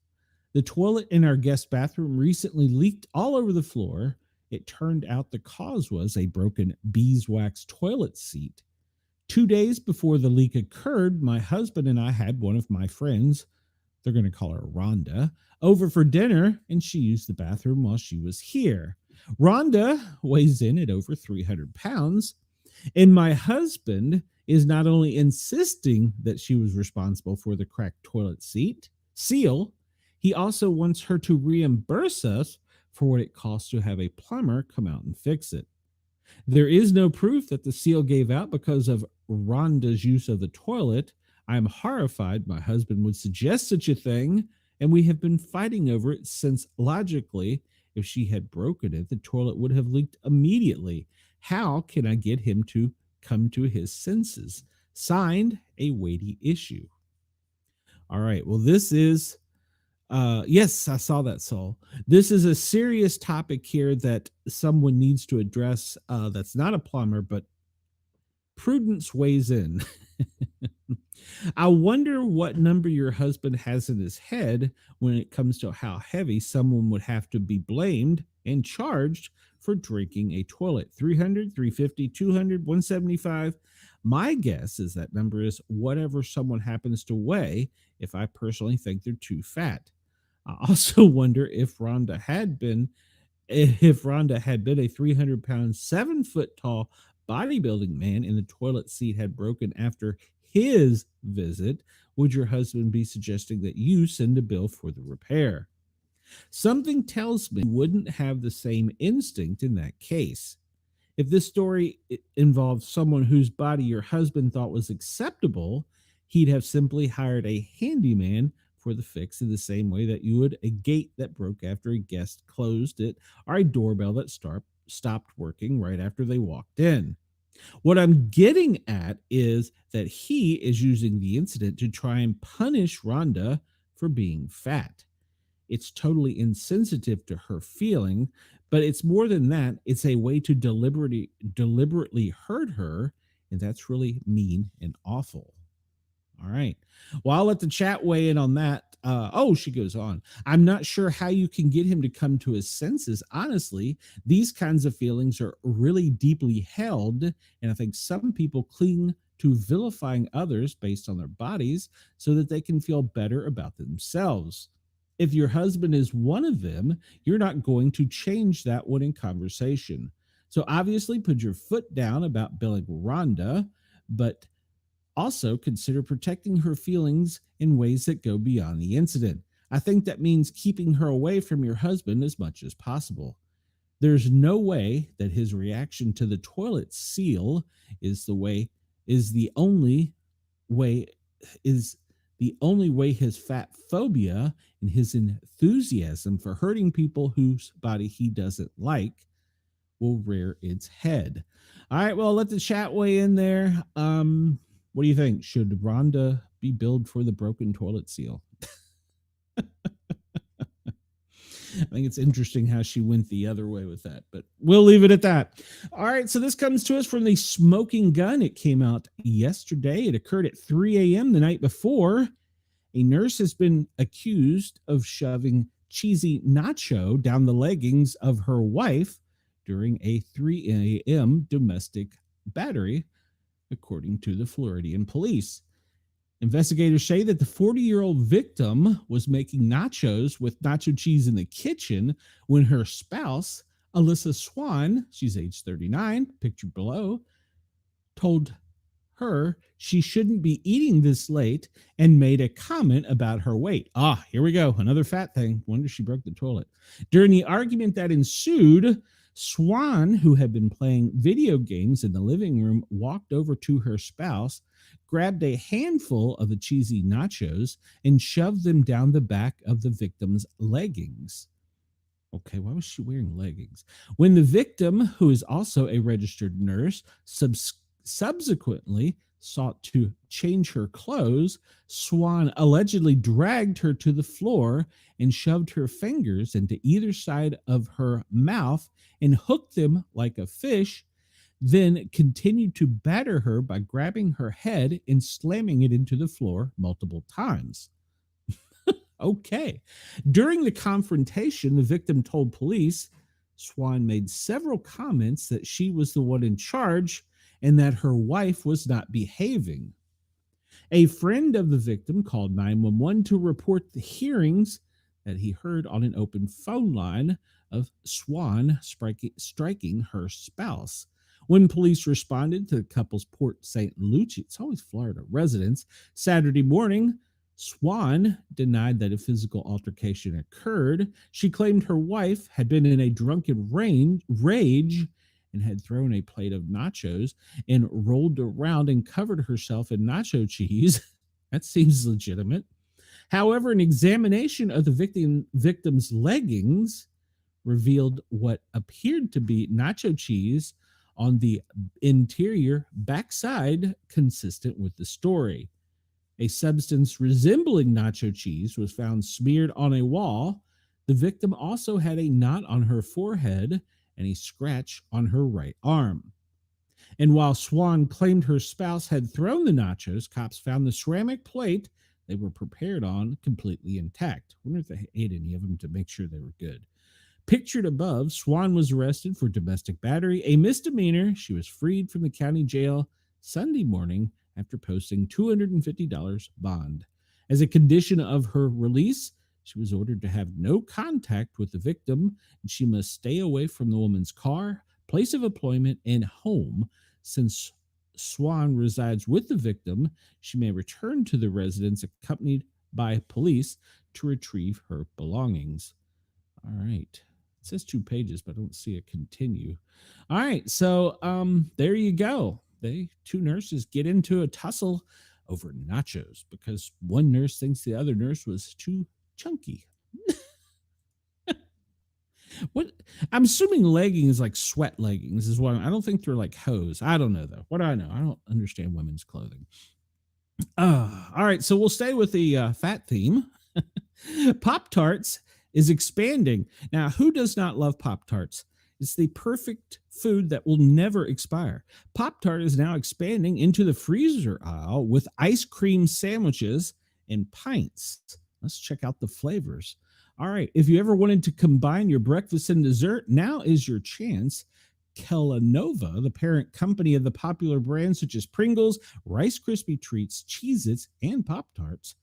the toilet in our guest bathroom recently leaked all over the floor. It turned out the cause was a broken beeswax toilet seat. 2 days before the leak occurred, my husband and I had one of my friends, they're going to call her Rhonda, over for dinner, and she used the bathroom while she was here. Rhonda weighs in at over 300 pounds, and my husband is not only insisting that she was responsible for the cracked toilet seal, he also wants her to reimburse us for what it costs to have a plumber come out and fix it. There is no proof that the seal gave out because of Rhonda's use of the toilet. I'm horrified my husband would suggest such a thing, and we have been fighting over it since logically, if she had broken it, the toilet would have leaked immediately. How can I get him to come to his senses? Signed, a weighty issue. All right, well, this is yes, I saw that, Soul. This is a serious topic here that someone needs to address. That's not a plumber, but Prudence weighs in. I wonder what number your husband has in his head when it comes to how heavy someone would have to be blamed and charged for drinking a toilet. 300, 350, 200, 175. My guess is that number is whatever someone happens to weigh, if I personally think they're too fat. I also wonder if Rhonda had been a 300-pound, 7-foot tall bodybuilding man and the toilet seat had broken after his visit, would your husband be suggesting that you send a bill for the repair? Something tells me you wouldn't have the same instinct in that case. If this story involved someone whose body your husband thought was acceptable, he'd have simply hired a handyman for the fix in the same way that you would a gate that broke after a guest closed it or a doorbell that stopped working right after they walked in. What I'm getting at is that he is using the incident to try and punish Rhonda for being fat. It's totally insensitive to her feeling, but it's more than that. It's a way to deliberately hurt her, and that's really mean and awful. All right. Well, I'll let the chat weigh in on that. She goes on. I'm not sure how you can get him to come to his senses. Honestly, these kinds of feelings are really deeply held. And I think some people cling to vilifying others based on their bodies so that they can feel better about themselves. If your husband is one of them, you're not going to change that one in conversation. So obviously, put your foot down about billing Rhonda, but also, consider protecting her feelings in ways that go beyond the incident. I think that means keeping her away from your husband as much as possible. There's no way that his reaction to the toilet seal is the only way is the only way his fat phobia and his enthusiasm for hurting people whose body he doesn't like will rear its head. All right, well, let the chat weigh in there. What do you think? Should Rhonda be billed for the broken toilet seal? I think it's interesting how she went the other way with that, but we'll leave it at that. All right, so this comes to us from the Smoking Gun. It came out yesterday. It occurred at 3 a.m. the night before. A nurse has been accused of shoving cheesy nacho down the leggings of her wife during a 3 a.m. domestic battery, according to the Floridian police. Investigators say that the 40-year-old victim was making nachos with nacho cheese in the kitchen when her spouse, Alyssa Swan, she's age 39, pictured below, told her she shouldn't be eating this late and made a comment about her weight. Here we go. Another fat thing. Wonder she broke the toilet. During the argument that ensued, Swan, who had been playing video games in the living room, walked over to her spouse, grabbed a handful of the cheesy nachos, and shoved them down the back of the victim's leggings. Okay, why was she wearing leggings? When the victim, who is also a registered nurse, subsequently sought to change her clothes, Swan allegedly dragged her to the floor and shoved her fingers into either side of her mouth and hooked them like a fish, then continued to batter her by grabbing her head and slamming it into the floor multiple times. Okay. During the confrontation, the victim told police Swan made several comments that she was the one in charge and that her wife was not behaving. A friend of the victim called 911 to report the hearings that he heard on an open phone line of Swan striking her spouse. When police responded to the couple's Port St. Lucie, it's always Florida, residence, Saturday morning, Swan denied that a physical altercation occurred. She claimed her wife had been in a drunken rage and had thrown a plate of nachos and rolled around and covered herself in nacho cheese. That seems legitimate. However, an examination of the victim's leggings revealed what appeared to be nacho cheese on the interior backside, consistent with the story. A substance resembling nacho cheese was found smeared on a wall. The victim also had a knot on her forehead and a scratch on her right arm. And while Swan claimed her spouse had thrown the nachos, cops found the ceramic plate they were prepared on completely intact. I wonder if they ate any of them to make sure they were good. Pictured above, Swan was arrested for domestic battery, a misdemeanor. She was freed from the county jail Sunday morning after posting $250 bond. As a condition of her release, she was ordered to have no contact with the victim, and she must stay away from the woman's car, place of employment, and home. Since Swan resides with the victim, she may return to the residence accompanied by police to retrieve her belongings. All right. says 2 pages, but I don't see a continue. All right, so there you go. Two nurses get into a tussle over nachos because one nurse thinks the other nurse was too chunky. What I'm assuming leggings like sweat leggings is what I don't think they're like hose. I don't know though. What do I know? I don't understand women's clothing. All right, so we'll stay with the fat theme. Pop Tarts is expanding. Now, who does not love Pop Tarts? It's the perfect food that will never expire. Pop Tart is now expanding into the freezer aisle with ice cream sandwiches and pints. Let's check out the flavors. All right, if you ever wanted to combine your breakfast and dessert, now is your chance. Kellanova, the parent company of the popular brands such as Pringles, Rice Krispie Treats, Cheez-Its, and Pop Tarts,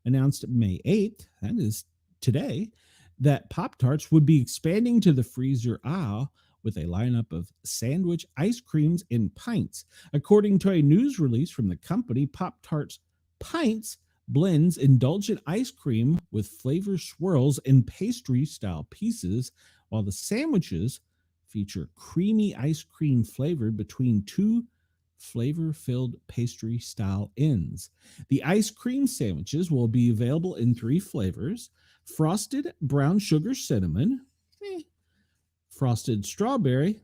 announced May 8th, that is today, that Pop Tarts would be expanding to the freezer aisle with a lineup of sandwich ice creams and pints. According to a news release from the company, Pop Tarts Pints blends indulgent ice cream with flavor swirls and pastry style pieces, while the sandwiches feature creamy ice cream flavored between two flavor-filled pastry style ends. The ice cream sandwiches will be available in 3 flavors: frosted brown sugar cinnamon, frosted strawberry,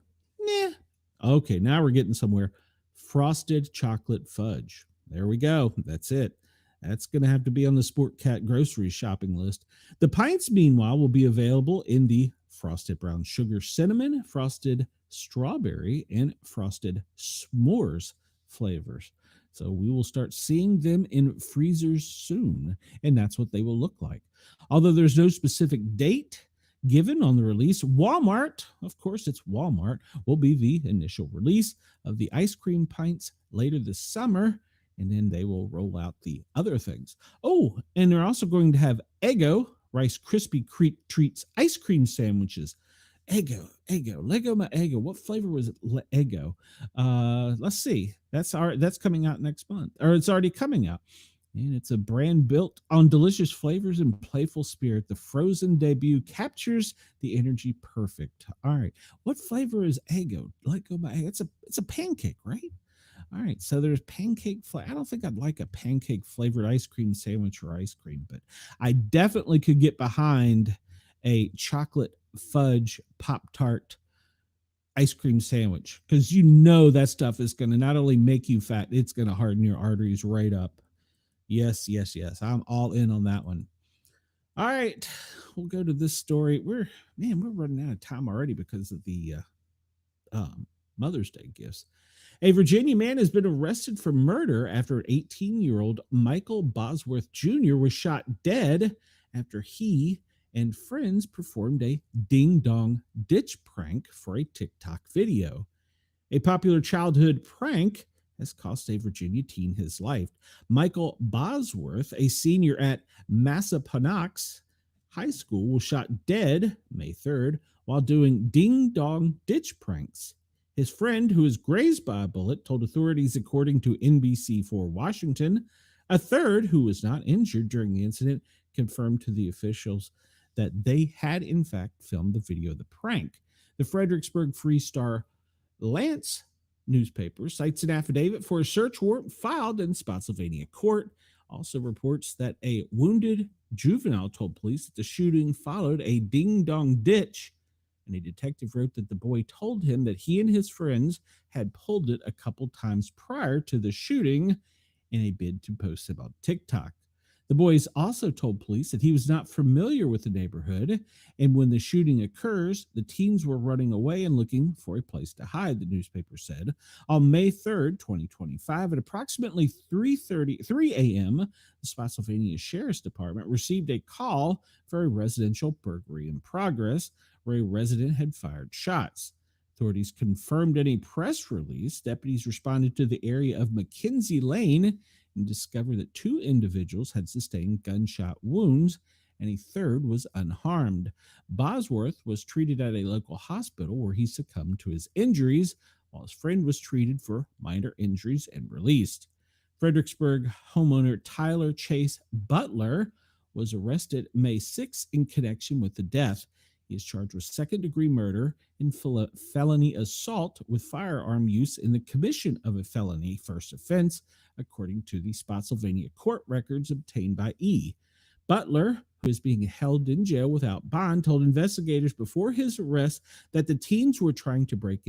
okay, now we're getting somewhere, frosted chocolate fudge. There we go. That's it. That's going to have to be on the Sportcat grocery shopping list. The pints, meanwhile, will be available in the frosted brown sugar cinnamon, frosted strawberry, and frosted s'mores flavors. So we will start seeing them in freezers soon, and that's what they will look like. Although there's no specific date given on the release, Walmart, of course it's Walmart, will be the initial release of the ice cream pints later this summer, and then they will roll out the other things. Oh, and they're also going to have Eggo Rice Krispie Treats ice cream sandwiches. Eggo, Lego my Eggo. What flavor was it? Eggo. Let's see. That's coming out next month, or it's already coming out. And it's a brand built on delicious flavors and playful spirit. The frozen debut captures the energy perfect. All right. What flavor is Eggo? Lego my Eggo. It's a pancake, right? All right, so there's pancake. I don't think I'd like a pancake flavored ice cream sandwich or ice cream, but I definitely could get behind a chocolate fudge Pop-Tart ice cream sandwich, because you know that stuff is going to not only make you fat, it's going to harden your arteries right up. Yes. I'm all in on that one. All right, we'll go to this story. We're running out of time already because of the Mother's Day gifts. A Virginia man has been arrested for murder after an 18-year-old Michael Bosworth Jr. was shot dead after he and friends performed a ding-dong ditch prank for a TikTok video. A popular childhood prank has cost a Virginia teen his life. Michael Bosworth, a senior at Massaponax High School, was shot dead May 3rd while doing ding-dong ditch pranks. His friend, who was grazed by a bullet, told authorities, according to NBC4 Washington. A third, who was not injured during the incident, confirmed to the officials that they had, in fact, filmed the video of the prank. The Fredericksburg Free Star Lance newspaper cites an affidavit for a search warrant filed in Spotsylvania court. Also reports that a wounded juvenile told police that the shooting followed a ding-dong ditch, and a detective wrote that the boy told him that he and his friends had pulled it a couple times prior to the shooting in a bid to post it on TikTok. The boys also told police that he was not familiar with the neighborhood, and when the shooting occurs, the teens were running away and looking for a place to hide, the newspaper said. On May 3rd, 2025, at approximately 3 a.m., the Spotsylvania Sheriff's Department received a call for a residential burglary in progress, where a resident had fired shots. Authorities confirmed in a press release. Deputies responded to the area of McKenzie Lane and discovered that 2 individuals had sustained gunshot wounds and a third was unharmed. Bosworth was treated at a local hospital where he succumbed to his injuries, while his friend was treated for minor injuries and released. Fredericksburg homeowner Tyler Chase Butler was arrested May 6 in connection with the death. He is charged with second-degree murder and felony assault with firearm use in the commission of a felony first offense, according to the Spotsylvania court records obtained by E. Butler, who is being held in jail without bond, told investigators before his arrest that the teens were trying to break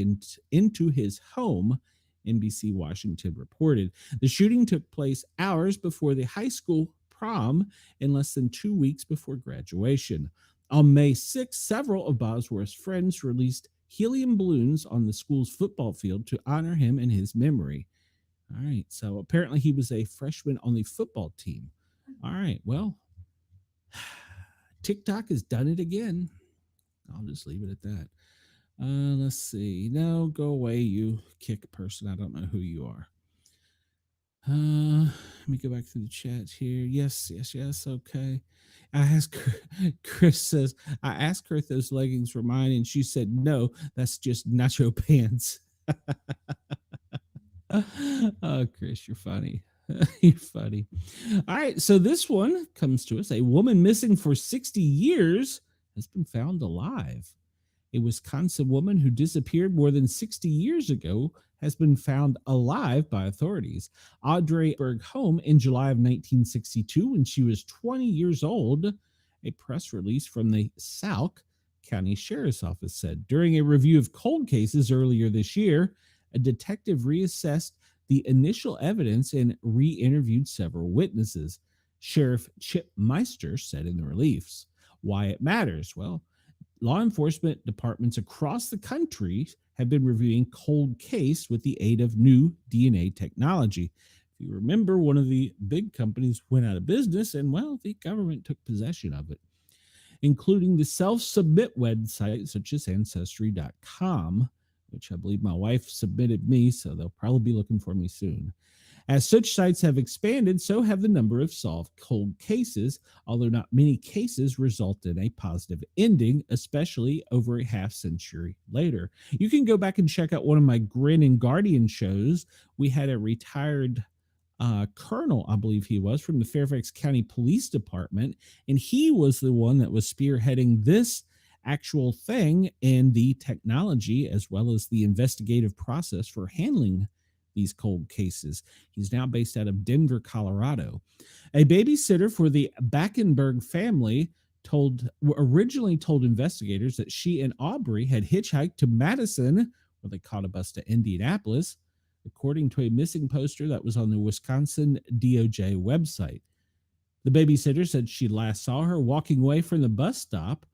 into his home, NBC Washington reported. The shooting took place hours before the high school prom and less than 2 weeks before graduation. On May 6th, several of Bosworth's friends released helium balloons on the school's football field to honor him in his memory. All right, so apparently he was a freshman on the football team. All right, well, TikTok has done it again. I'll just leave it at that. Let's see. No, go away, you kick person. I don't know who you are. Let me go back through the chat here. Yes. Okay. Chris says, I asked her if those leggings were mine, and she said, no, that's just nacho pants. Oh, Chris, you're funny. You're funny. All right. So this one comes to us. A woman missing for 60 years has been found alive. A Wisconsin woman who disappeared more than 60 years ago has been found alive by authorities. Audrey Berg home in July of 1962 when she was 20 years old, a press release from the Sauk County Sheriff's Office said. During a review of cold cases earlier this year, a detective reassessed the initial evidence and re-interviewed several witnesses. Sheriff Chip Meister said in the release. Why it matters? Well, law enforcement departments across the country have been reviewing cold case with the aid of new DNA technology. If you remember, one of the big companies went out of business and, well, the government took possession of it, including the self-submit websites such as Ancestry.com, which I believe my wife submitted me, so they'll probably be looking for me soon. As such sites have expanded, so have the number of solved cold cases, although not many cases result in a positive ending, especially over a half century later. You can go back and check out one of my Grin and Guardian shows. We had a retired colonel, I believe he was, from the Fairfax County Police Department, and he was the one that was spearheading this actual thing and the technology as well as the investigative process for handling these cold cases. He's now based out of Denver, Colorado. A babysitter for the Backenberg family originally told investigators that she and Aubrey had hitchhiked to Madison, where they caught a bus to Indianapolis, according to a missing poster that was on the Wisconsin DOJ website. The babysitter said she last saw her walking away from the bus stop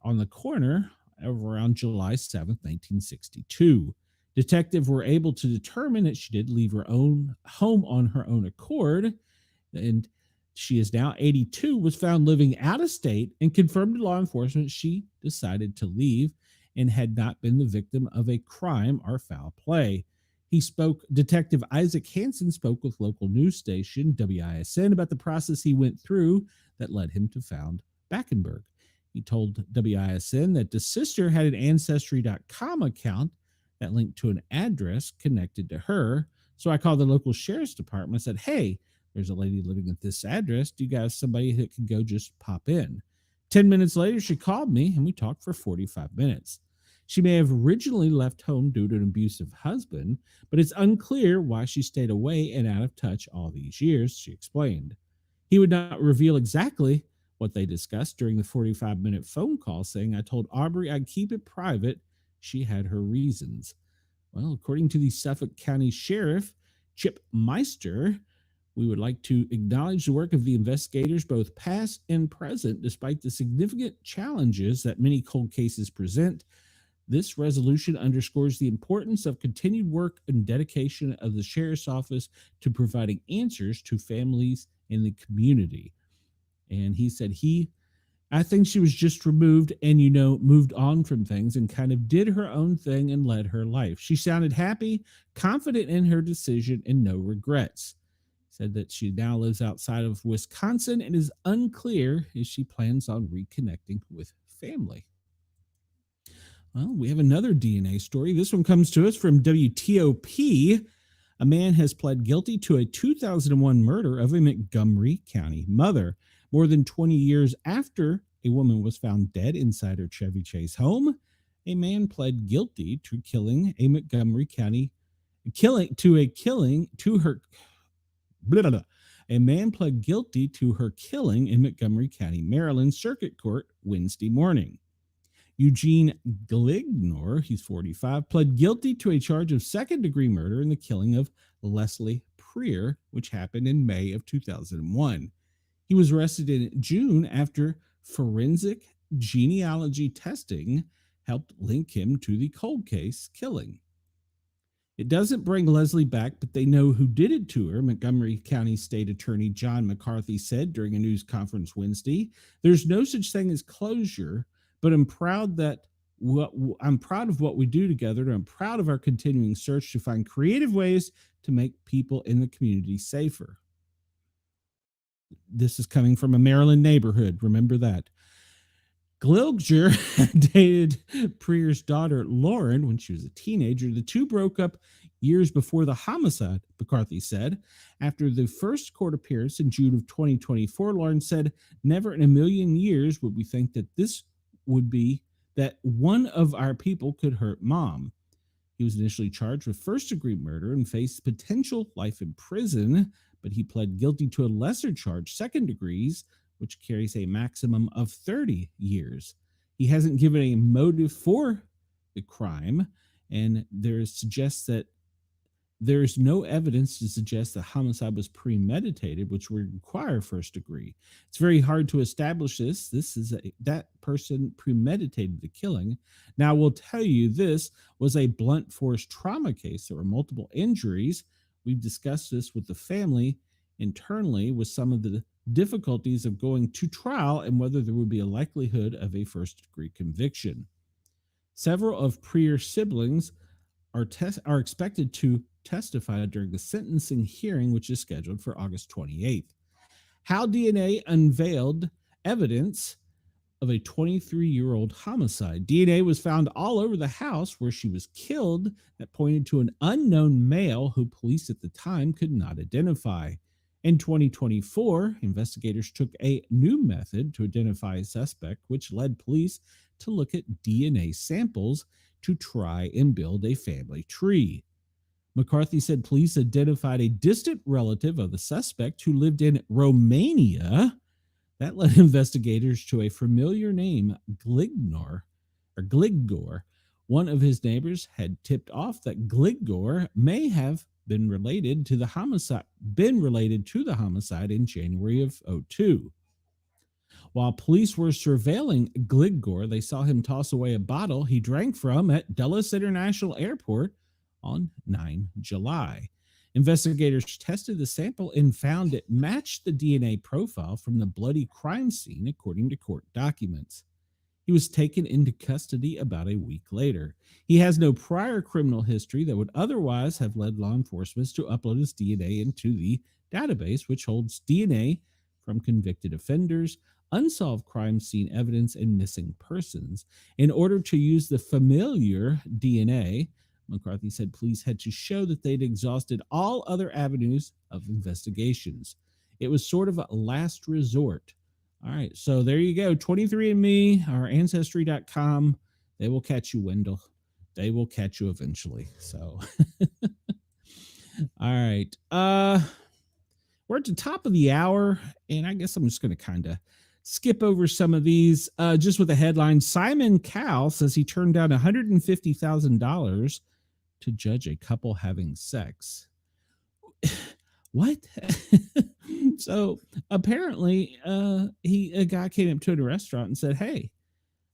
on the corner around July 7th, 1962. Detectives were able to determine that she did leave her own home on her own accord, and she is now 82, was found living out of state, and confirmed to law enforcement she decided to leave and had not been the victim of a crime or foul play. Detective Isaac Hansen spoke with local news station WISN about the process he went through that led him to found Backenberg. He told WISN that the sister had an Ancestry.com account that linked to an address connected to her. So I called the local sheriff's department and said, hey, there's a lady living at this address. Do you guys have somebody that can go just pop in? 10 minutes later, she called me and we talked for 45 minutes. She may have originally left home due to an abusive husband, but it's unclear why she stayed away and out of touch all these years, she explained. He would not reveal exactly what they discussed during the 45-minute phone call, saying, I told Aubrey I'd keep it private. She had her reasons. Well, according to the Suffolk County Sheriff, Chip Meister, we would like to acknowledge the work of the investigators, both past and present, despite the significant challenges that many cold cases present. This resolution underscores the importance of continued work and dedication of the Sheriff's Office to providing answers to families in the community. And he said I think she was just removed and, moved on from things and kind of did her own thing and led her life. She sounded happy, confident in her decision, and no regrets. Said that she now lives outside of Wisconsin and is unclear if she plans on reconnecting with family. Well, we have another DNA story. This one comes to us from WTOP. A man has pled guilty to a 2001 murder of a Montgomery County mother. More than 20 years after A woman was found dead inside her Chevy Chase home. A man pled guilty to killing a Montgomery County killing to her blah, blah, blah. A man pled guilty to her killing in Montgomery County, Maryland Circuit Court Wednesday morning. Eugene Glignor, he's 45, pled guilty to a charge of second-degree murder in the killing of Leslie Prier, which happened in May of 2001. He was arrested in June after forensic genealogy testing helped link him to the cold case killing. It doesn't bring Leslie back, but they know who did it to her, Montgomery County State Attorney John McCarthy said during a news conference Wednesday. There's no such thing as closure, but I'm proud of what we do together, and I'm proud of our continuing search to find creative ways to make people in the community safer. This is coming from a Maryland neighborhood. Remember that. Glilger dated Prier's daughter, Lauren, when she was a teenager. The two broke up years before the homicide, McCarthy said. After the first court appearance in June of 2024, Lauren said, "Never in a million years would we think that this would be that one of our people could hurt Mom." He was initially charged with first-degree murder and faced potential life in prison, but he pled guilty to a lesser charge, second degrees, which carries a maximum of 30 years. He hasn't given a motive for the crime, and there is no evidence to suggest that homicide was premeditated, which would require first degree. It's very hard to establish this. That person premeditated the killing. Now, we'll tell you this was a blunt force trauma case. There were multiple injuries. We've discussed this with the family internally with some of the difficulties of going to trial and whether there would be a likelihood of a first-degree conviction. Several of Prier's siblings are expected to testify during the sentencing hearing, which is scheduled for August 28th. How DNA unveiled evidence of a 23-year-old homicide. DNA was found all over the house where she was killed that pointed to an unknown male who police at the time could not identify. In 2024, investigators took a new method to identify a suspect, which led police to look at DNA samples to try and build a family tree. McCarthy said police identified a distant relative of the suspect who lived in Romania. That led investigators to a familiar name, Glignor. One of his neighbors had tipped off that Glignor may have been related to the homicide in January of 2002. While police were surveilling Glignor, they saw him toss away a bottle he drank from at Dulles International Airport on 9 July. Investigators tested the sample and found it matched the DNA profile from the bloody crime scene, according to court documents. He was taken into custody about a week later. He has no prior criminal history that would otherwise have led law enforcement to upload his DNA into the database, which holds DNA from convicted offenders, unsolved crime scene evidence, and missing persons. In order to use the familiar DNA, McCarthy said police had to show that they'd exhausted all other avenues of investigations. It was sort of a last resort. All right, so there you go. 23andMe, or Ancestry.com. They will catch you, Wendell. They will catch you eventually. So, all right. We're at the top of the hour, and I guess I'm just going to kind of skip over some of these. Just with a headline, Simon Cowell says he turned down $150,000 to judge a couple having sex. What? So apparently a guy came up to a restaurant and said, "Hey,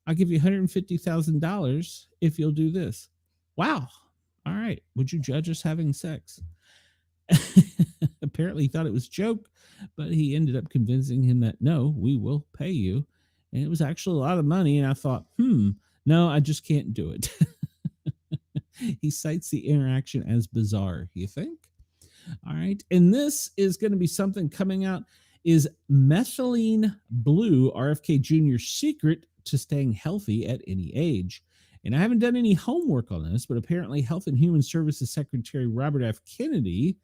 I'll give you $150,000 if you'll do this." Wow. All right. Would you judge us having sex? Apparently he thought it was a joke, but he ended up convincing him that, no, we will pay you. And it was actually a lot of money. And I thought, no, I just can't do it. He cites the interaction as bizarre. You think? All right. And this is going to be something coming out. Is methylene blue RFK Jr.'s secret to staying healthy at any age? And I haven't done any homework on this, but apparently Health and Human Services Secretary Robert F. Kennedy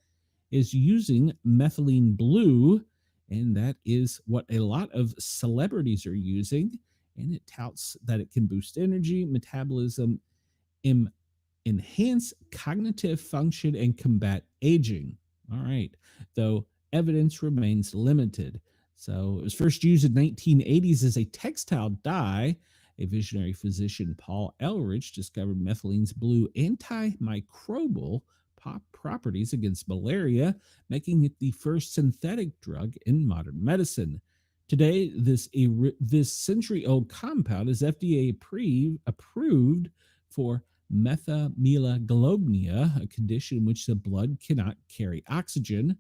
is using methylene blue And that is what a lot of celebrities are using. And it touts that it can boost energy, metabolism, enhance cognitive function, and combat aging. All right. Though evidence remains limited. So it was first used in 1980s as a textile dye. A visionary physician, Paul Ehrlich, discovered methylene's blue antimicrobial properties against malaria, making it the first synthetic drug in modern medicine. Today, this century-old compound is FDA approved for methylmelaglobnia, a condition in which the blood cannot carry oxygen,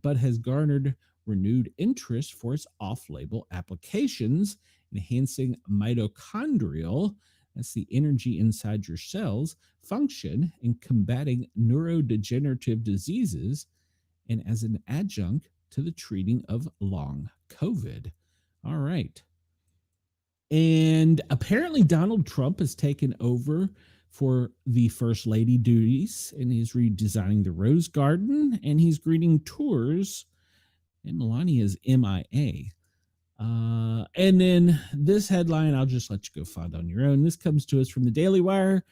but has garnered renewed interest for its off-label applications, enhancing mitochondrial, that's the energy inside your cells, function, and combating neurodegenerative diseases, and as an adjunct to the treating of long COVID. All right. And apparently Donald Trump has taken over for the First Lady duties, and he's redesigning the Rose Garden, and he's greeting tours, and Melania is MIA. And then this headline, I'll just let you go find on your own. This comes to us from the Daily Wire.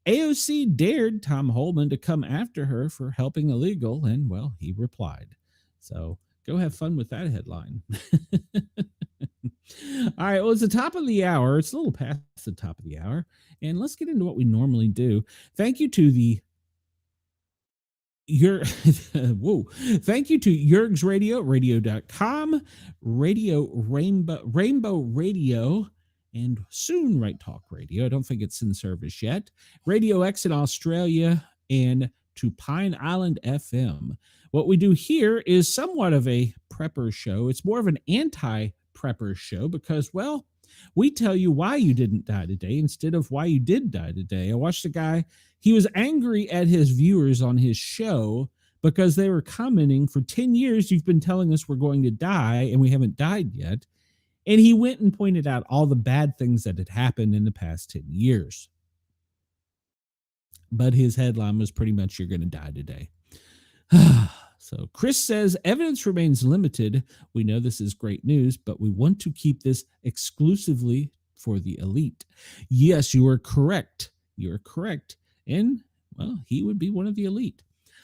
AOC dared Tom Holman to come after her for helping illegal, and, well, he replied. So go have fun with that headline. All right, well, it's the top of the hour. It's a little past the top of the hour, and let's get into what we normally do. Thank you to Thank you to Yerg's Radio, radio.com, Radio Rainbow Radio, and soon Right Talk Radio. I don't think it's in service yet. Radio X in Australia, and to Pine Island FM. What we do here is somewhat of a prepper show. It's more of an anti-prepper show because, well, we tell you why you didn't die today instead of why you did die today. I watched a guy, he was angry at his viewers on his show because they were commenting, for 10 years, you've been telling us we're going to die and we haven't died yet. And he went and pointed out all the bad things that had happened in the past 10 years. But his headline was pretty much, you're going to die today. So Chris says, evidence remains limited. We know this is great news, but we want to keep this exclusively for the elite. Yes, you are correct. You're correct. And, well, he would be one of the elite.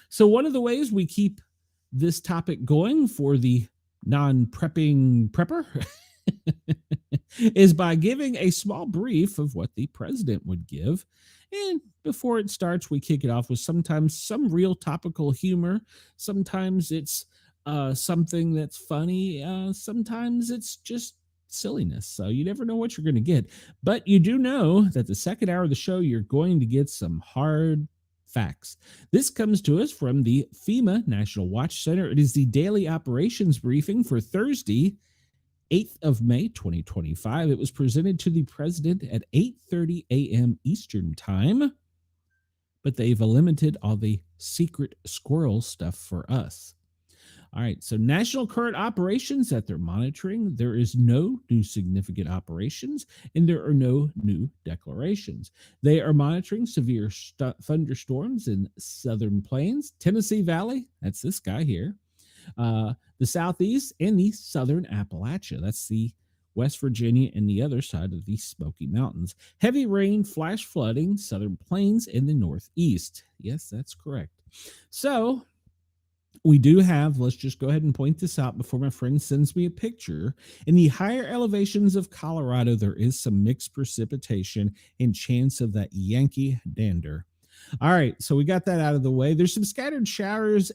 So one of the ways we keep this topic going for the non-prepping prepper is by giving a small brief of what the president would give. And before it starts, we kick it off with sometimes some real topical humor. Sometimes it's something that's funny. Sometimes it's just silliness. So you never know what you're going to get. But you do know that the second hour of the show, you're going to get some hard facts. This comes to us from the FEMA National Watch Center. It is the daily operations briefing for Thursday, 8th of May, 2025. It was presented to the president at 8:30 a.m. Eastern time, but they've eliminated all the secret squirrel stuff for us. All right, so national current operations that they're monitoring. There is no new significant operations, and there are no new declarations. They are monitoring severe thunderstorms in southern plains, Tennessee Valley, that's this guy here, the Southeast, and the southern Appalachia. That's the West Virginia and the other side of the Smoky Mountains. Heavy rain, flash flooding, southern plains, and the Northeast. Yes, that's correct. So we do have, let's just go ahead and point this out before my friend sends me a picture. In the higher elevations of Colorado, there is some mixed precipitation and chance of that Yankee dander. All right, so we got that out of the way. There's some scattered showers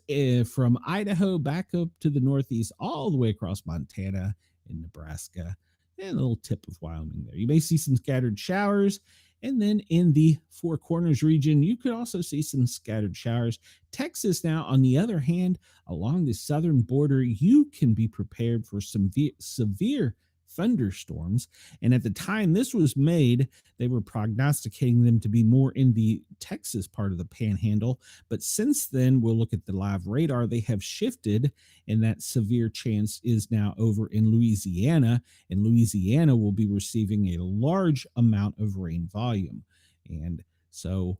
from Idaho back up to the Northeast, all the way across Montana and Nebraska, and a little tip of Wyoming there. You may see some scattered showers. And then in the Four Corners region, you could also see some scattered showers. Texas now, on the other hand, along the southern border, you can be prepared for some severe thunderstorms. And at the time this was made, they were prognosticating them to be more in the Texas part of the panhandle. But since then, we'll look at the live radar, they have shifted, and that severe chance is now over in Louisiana. And Louisiana will be receiving a large amount of rain volume. And so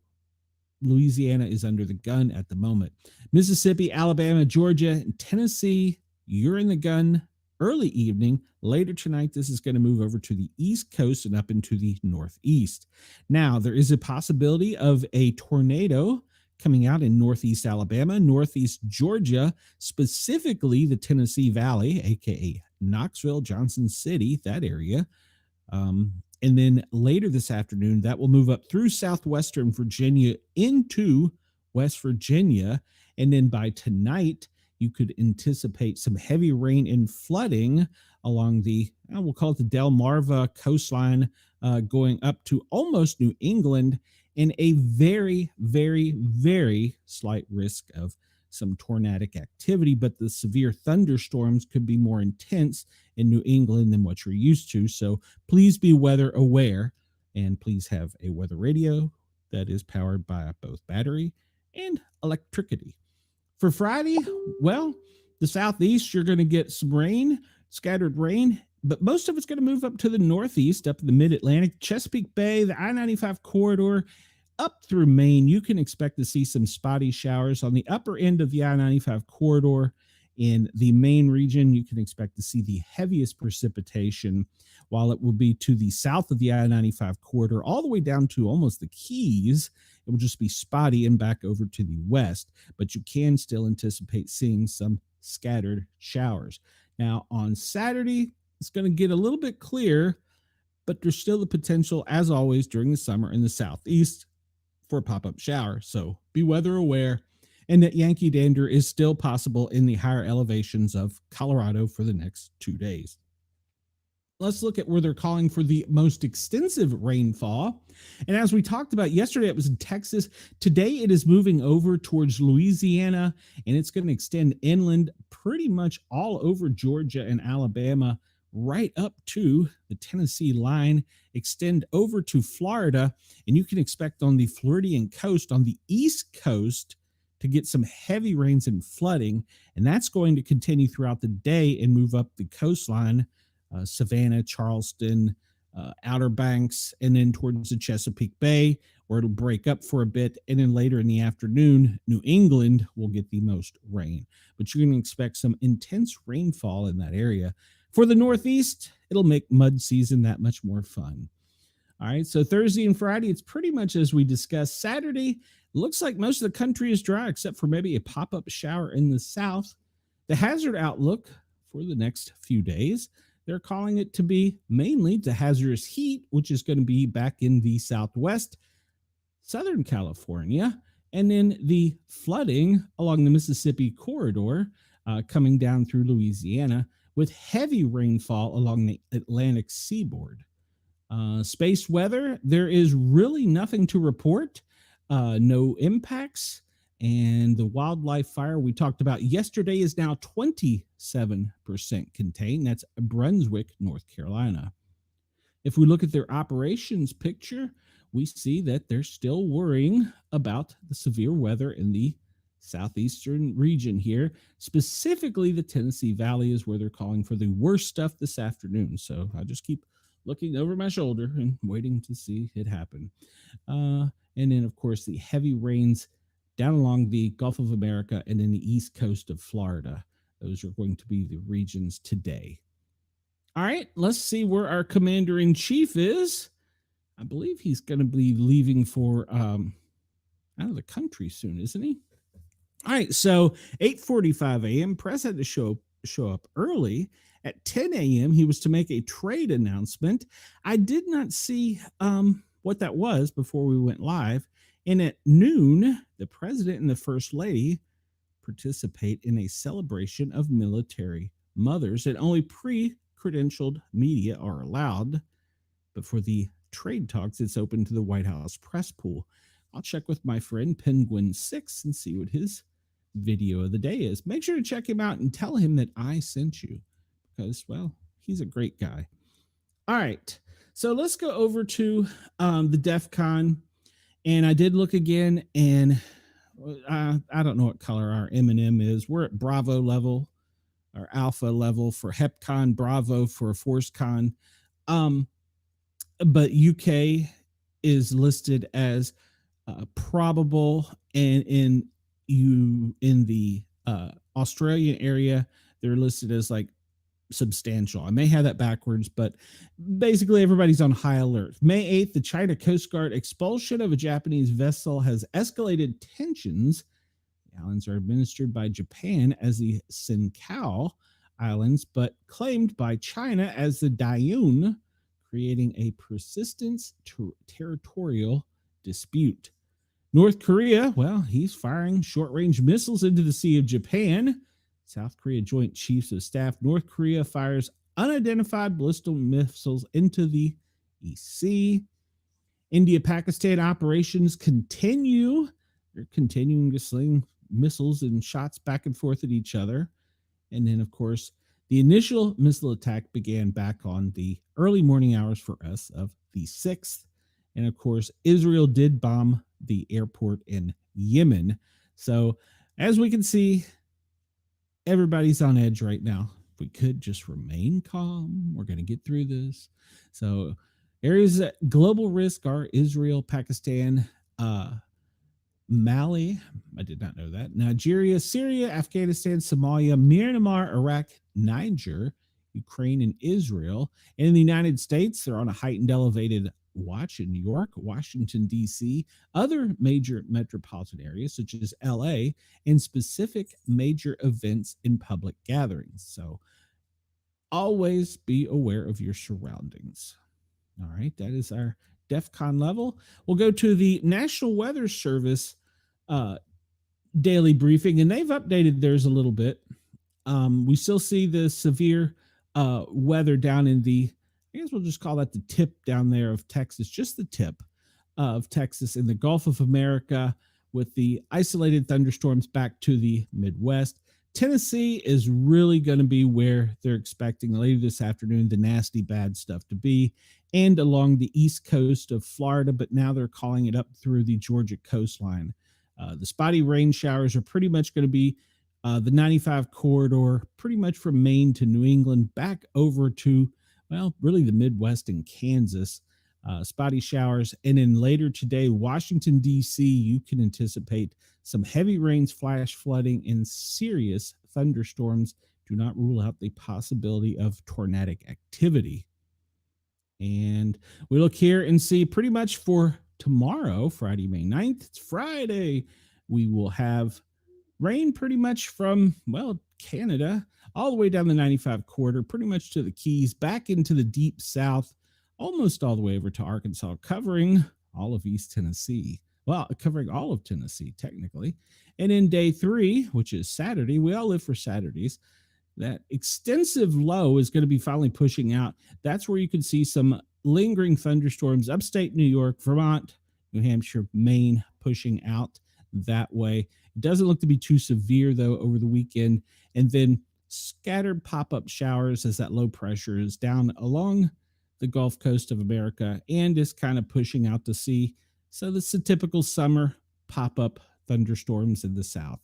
Louisiana is under the gun at the moment. Mississippi, Alabama, Georgia, and Tennessee, you're in the gun early evening. Later tonight, this is going to move over to the East Coast and up into the Northeast. Now, there is a possibility of a tornado coming out in Northeast Alabama, Northeast Georgia, specifically the Tennessee Valley, aka Knoxville, Johnson City, that area. And then later this afternoon, that will move up through southwestern Virginia into West Virginia. And then by tonight, you could anticipate some heavy rain and flooding along the, we'll call it the Delmarva coastline, going up to almost New England, and a very, very, very slight risk of some tornadic activity. But the severe thunderstorms could be more intense in New England than what you're used to. So please be weather aware, and please have a weather radio that is powered by both battery and electricity. For Friday, well, the southeast, you're going to get some rain, scattered rain, but most of it's going to move up to the northeast, up in the mid-Atlantic, Chesapeake Bay, the I-95 corridor, up through Maine. You can expect to see some spotty showers on the upper end of the I-95 corridor. In the Maine region, you can expect to see the heaviest precipitation, while it will be to the south of the I-95 corridor, all the way down to almost the Keys. It will just be spotty and back over to the west, but you can still anticipate seeing some scattered showers. Now, on Saturday, it's going to get a little bit clearer, but there's still the potential, as always, during the summer in the southeast for a pop-up shower. So be weather aware, and that Yankee dander is still possible in the higher elevations of Colorado for the next 2 days. Let's look at where they're calling for the most extensive rainfall. And as we talked about yesterday, it was in Texas. Today, it is moving over towards Louisiana, and it's going to extend inland pretty much all over Georgia and Alabama, right up to the Tennessee line, extend over to Florida. And you can expect on the Floridian coast, on the East Coast, to get some heavy rains and flooding. And that's going to continue throughout the day and move up the coastline. Savannah, Charleston, Outer Banks, and then towards the Chesapeake Bay, where it'll break up for a bit. And then later in the afternoon, New England will get the most rain. But you're going to expect some intense rainfall in that area. For the Northeast, it'll make mud season that much more fun. All right, so Thursday and Friday, it's pretty much as we discussed. Saturday, looks like most of the country is dry, except for maybe a pop-up shower in the south. The hazard outlook for the next few days, they're calling it to be mainly the hazardous heat, which is going to be back in the southwest, Southern California, and then the flooding along the Mississippi corridor coming down through Louisiana, with heavy rainfall along the Atlantic seaboard. Space weather, there is really nothing to report, no impacts. And the wildlife fire we talked about yesterday is now 27% contained. That's Brunswick, North Carolina. If we look at their operations picture, we see that they're still worrying about the severe weather in the southeastern region here. Specifically, the Tennessee Valley is where they're calling for the worst stuff this afternoon. So I just keep looking over my shoulder and waiting to see it happen. And then, of course, the heavy rains down along the Gulf of America and in the east coast of Florida. Those are going to be the regions today. All right, let's see where our commander-in-chief is. I believe he's going to be leaving for out of the country soon, isn't he? All right, so 8:45 a.m., Press had to show up early. At 10 a.m., he was to make a trade announcement. I did not see what that was before we went live. And at noon, the president and the first lady participate in a celebration of military mothers, and only pre-credentialed media are allowed. But for the trade talks, it's open to the White House press pool. I'll check with my friend Penguin6 and see what his video of the day is. Make sure to check him out and tell him that I sent you, because, well, he's a great guy. All right, so let's go over to the DEF CON. And I did look again, and I don't know what color our M&M is. We're at Bravo level, or Alpha level for HepCon, Bravo for ForceCon. But UK is listed as probable, and in the Australian area, they're listed as like substantial. I may have that backwards, but basically everybody's on high alert. May 8th, the China Coast Guard expulsion of a Japanese vessel has escalated tensions. The islands are administered by Japan as the Cynical Islands, but claimed by China as the Dayun, creating a persistent territorial dispute. North Korea, well, he's firing short-range missiles into the Sea of Japan. South Korea Joint Chiefs of Staff. North Korea fires unidentified ballistic missiles into the East Sea. India-Pakistan operations continue. They're continuing to sling missiles and shots back and forth at each other. And then, of course, the initial missile attack began back on the early morning hours for us of the 6th. And, of course, Israel did bomb the airport in Yemen. So, as we can see, everybody's on edge right now. If we could just remain calm, we're going to get through this. So areas of global risk are Israel, Pakistan, Mali, I did not know that, Nigeria, Syria, Afghanistan, Somalia, Myanmar, Iraq, Niger, Ukraine, and Israel. And in the United States, they're on a heightened elevated watch in New York, Washington, D.C., other major metropolitan areas such as L.A., and specific major events in public gatherings. So always be aware of your surroundings. All right, that is our DEFCON level. We'll go to the National Weather Service daily briefing, and they've updated theirs a little bit. We still see the severe weather down in the, I guess we'll just call that the tip down there of Texas, just the tip of Texas in the Gulf of America, with the isolated thunderstorms back to the Midwest. Tennessee is really going to be where they're expecting later this afternoon the nasty bad stuff to be, and along the east coast of Florida, but now they're calling it up through the Georgia coastline. The spotty rain showers are pretty much going to be the 95 corridor, pretty much from Maine to New England, back over to, well, really the Midwest and Kansas. Spotty showers. And then later today, Washington, D.C., you can anticipate some heavy rains, flash flooding, and serious thunderstorms. Do not rule out the possibility of tornadic activity. And we look here and see pretty much for tomorrow, Friday, May 9th, it's Friday, we will have rain pretty much from, well, Canada, all the way down the 95 corridor, pretty much to the Keys, back into the deep south, almost all the way over to Arkansas, covering all of East Tennessee. Well, covering all of Tennessee, technically. And in day 3, which is Saturday, we all live for Saturdays, that extensive low is going to be finally pushing out. That's where you can see some lingering thunderstorms, upstate New York, Vermont, New Hampshire, Maine, pushing out that way. It doesn't look to be too severe, though, over the weekend. And then scattered pop-up showers as that low pressure is down along the Gulf Coast of America and is kind of pushing out to sea. So that's the typical summer pop-up thunderstorms in the south.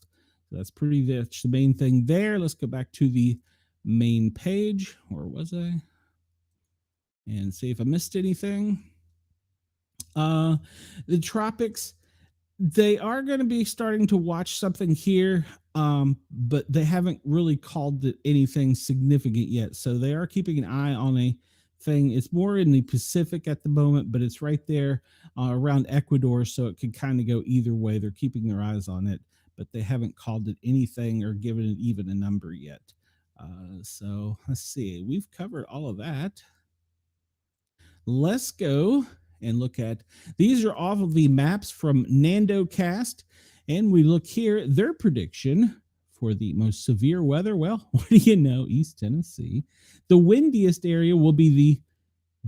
So that's pretty much the main thing there. Let's go back to the main page. Where was I? And see if I missed anything. The tropics, they are going to be starting to watch something here, but they haven't really called it anything significant yet. So they are keeping an eye on a thing. It's more in the Pacific at the moment, but it's right there around Ecuador, so it could kind of go either way. They're keeping their eyes on it, but they haven't called it anything or given it even a number yet. So let's see. We've covered all of that. Let's go and look at, these are off of the maps from NandoCast, and we look here, their prediction for the most severe weather. Well, what do you know? East Tennessee. The windiest area will be the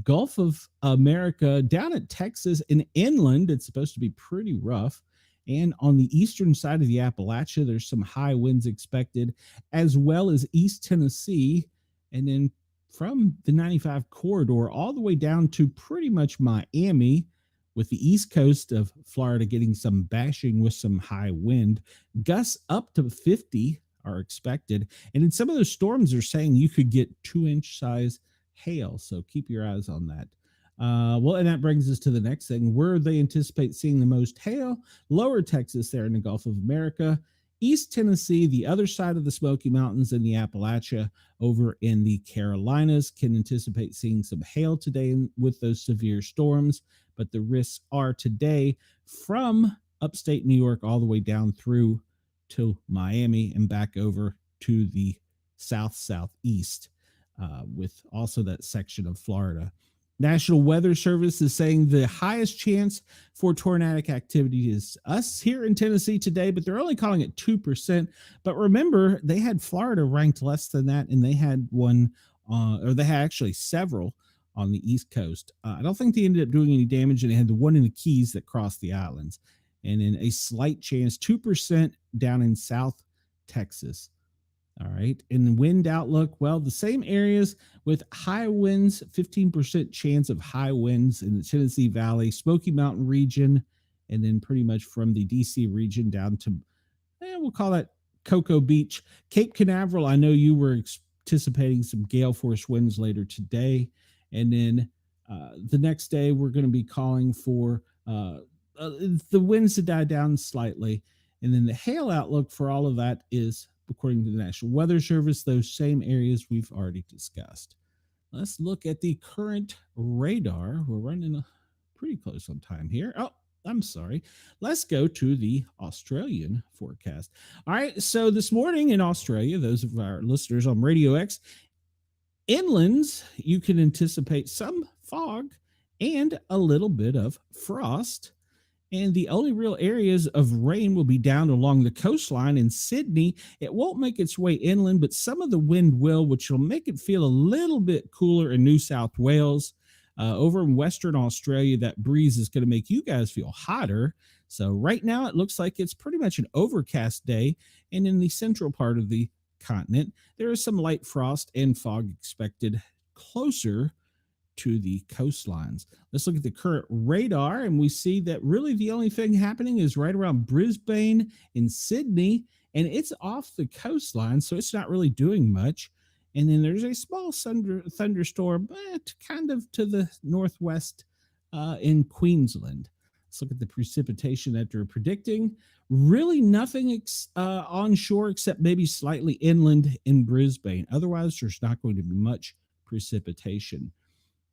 Gulf of America, down at Texas and inland. It's supposed to be pretty rough. And on the eastern side of the Appalachia, there's some high winds expected, as well as East Tennessee. And then from the 95 corridor all the way down to pretty much Miami, with the east coast of Florida getting some bashing with some high wind. Gusts up to 50 are expected. And in some of those storms, they're saying you could get 2-inch size hail. So keep your eyes on that. Well, and that brings us to the next thing. Where they anticipate seeing the most hail? Lower Texas there in the Gulf of America. East Tennessee, the other side of the Smoky Mountains and the Appalachia over in the Carolinas can anticipate seeing some hail today with those severe storms, but the risks are today from upstate New York all the way down through to Miami and back over to the southeast, with also that section of Florida. National Weather Service is saying the highest chance for tornadic activity is us here in Tennessee today, but they're only calling it 2%. But remember, they had Florida ranked less than that, and they had one, or they had actually several on the East Coast. I don't think they ended up doing any damage, and they had the one in the Keys that crossed the islands. And then a slight chance, 2% down in South Texas. All right. In the wind outlook, well, the same areas with high winds, 15% chance of high winds in the Tennessee Valley, Smoky Mountain region, and then pretty much from the DC region down to, we'll call that Cocoa Beach. Cape Canaveral, I know you were anticipating some gale force winds later today. And then the next day, we're going to be calling for the winds to die down slightly. And then the hail outlook for all of that is, according to the National Weather Service, those same areas we've already discussed. Let's look at the current radar. We're running pretty close on time here. Oh, I'm sorry. Let's go to the Australian forecast. All right. So this morning in Australia, those of our listeners on Radio X, inlands, you can anticipate some fog and a little bit of frost. And the only real areas of rain will be down along the coastline in Sydney. It won't make its way inland, but some of the wind will, which will make it feel a little bit cooler in New South Wales. Over in Western Australia, that breeze is going to make you guys feel hotter. So right now, it looks like it's pretty much an overcast day. And in the central part of the continent, there is some light frost and fog expected closer to the coastlines. Let's look at the current radar, and we see that really the only thing happening is right around Brisbane and Sydney, and it's off the coastline, so it's not really doing much. And then there's a small thunderstorm, but kind of to the northwest in Queensland. Let's look at the precipitation that they're predicting. Really nothing onshore except maybe slightly inland in Brisbane. Otherwise, there's not going to be much precipitation.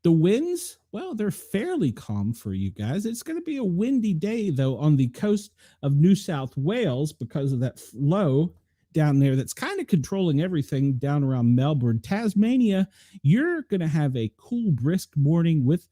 The winds, well, they're fairly calm for you guys. It's going to be a windy day, though, on the coast of New South Wales because of that low down there that's kind of controlling everything down around Melbourne. Tasmania, you're going to have a cool, brisk morning with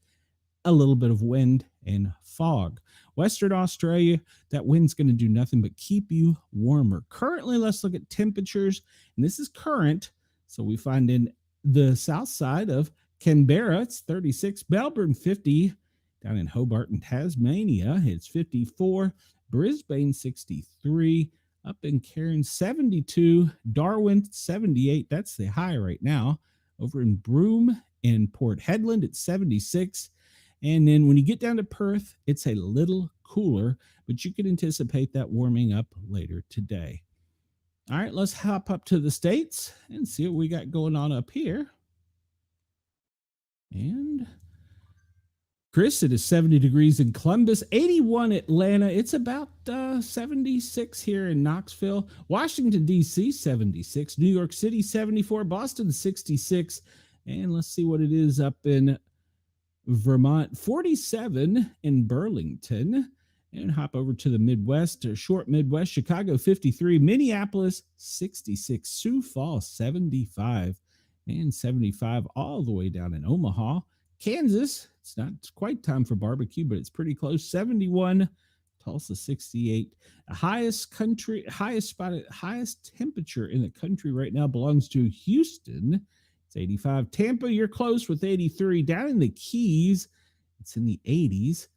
a little bit of wind and fog. Western Australia, that wind's going to do nothing but keep you warmer. Currently, let's look at temperatures, and this is current. So we find in the south side of Canberra, it's 36. Melbourne, 50. Down in Hobart and Tasmania, it's 54. Brisbane, 63. Up in Cairns, 72. Darwin, 78. That's the high right now. Over in Broome and Port Hedland, it's 76. And then when you get down to Perth, it's a little cooler, but you can anticipate that warming up later today. All right, let's hop up to the States and see what we got going on up here. And Chris, it is 70 degrees in Columbus, 81 Atlanta. It's about 76 here in Knoxville. Washington, D.C., 76. New York City, 74. Boston, 66. And let's see what it is up in Vermont, 47 in Burlington. And hop over to the Midwest, or short Midwest, Chicago, 53. Minneapolis, 66. Sioux Falls, 75. And 75 all the way down in Omaha. Kansas, it's not quite time for barbecue, but it's pretty close. 71. Tulsa, 68. The highest temperature in the country right now belongs to Houston. It's 85. Tampa, you're close with 83. Down in the Keys, it's in the 80s.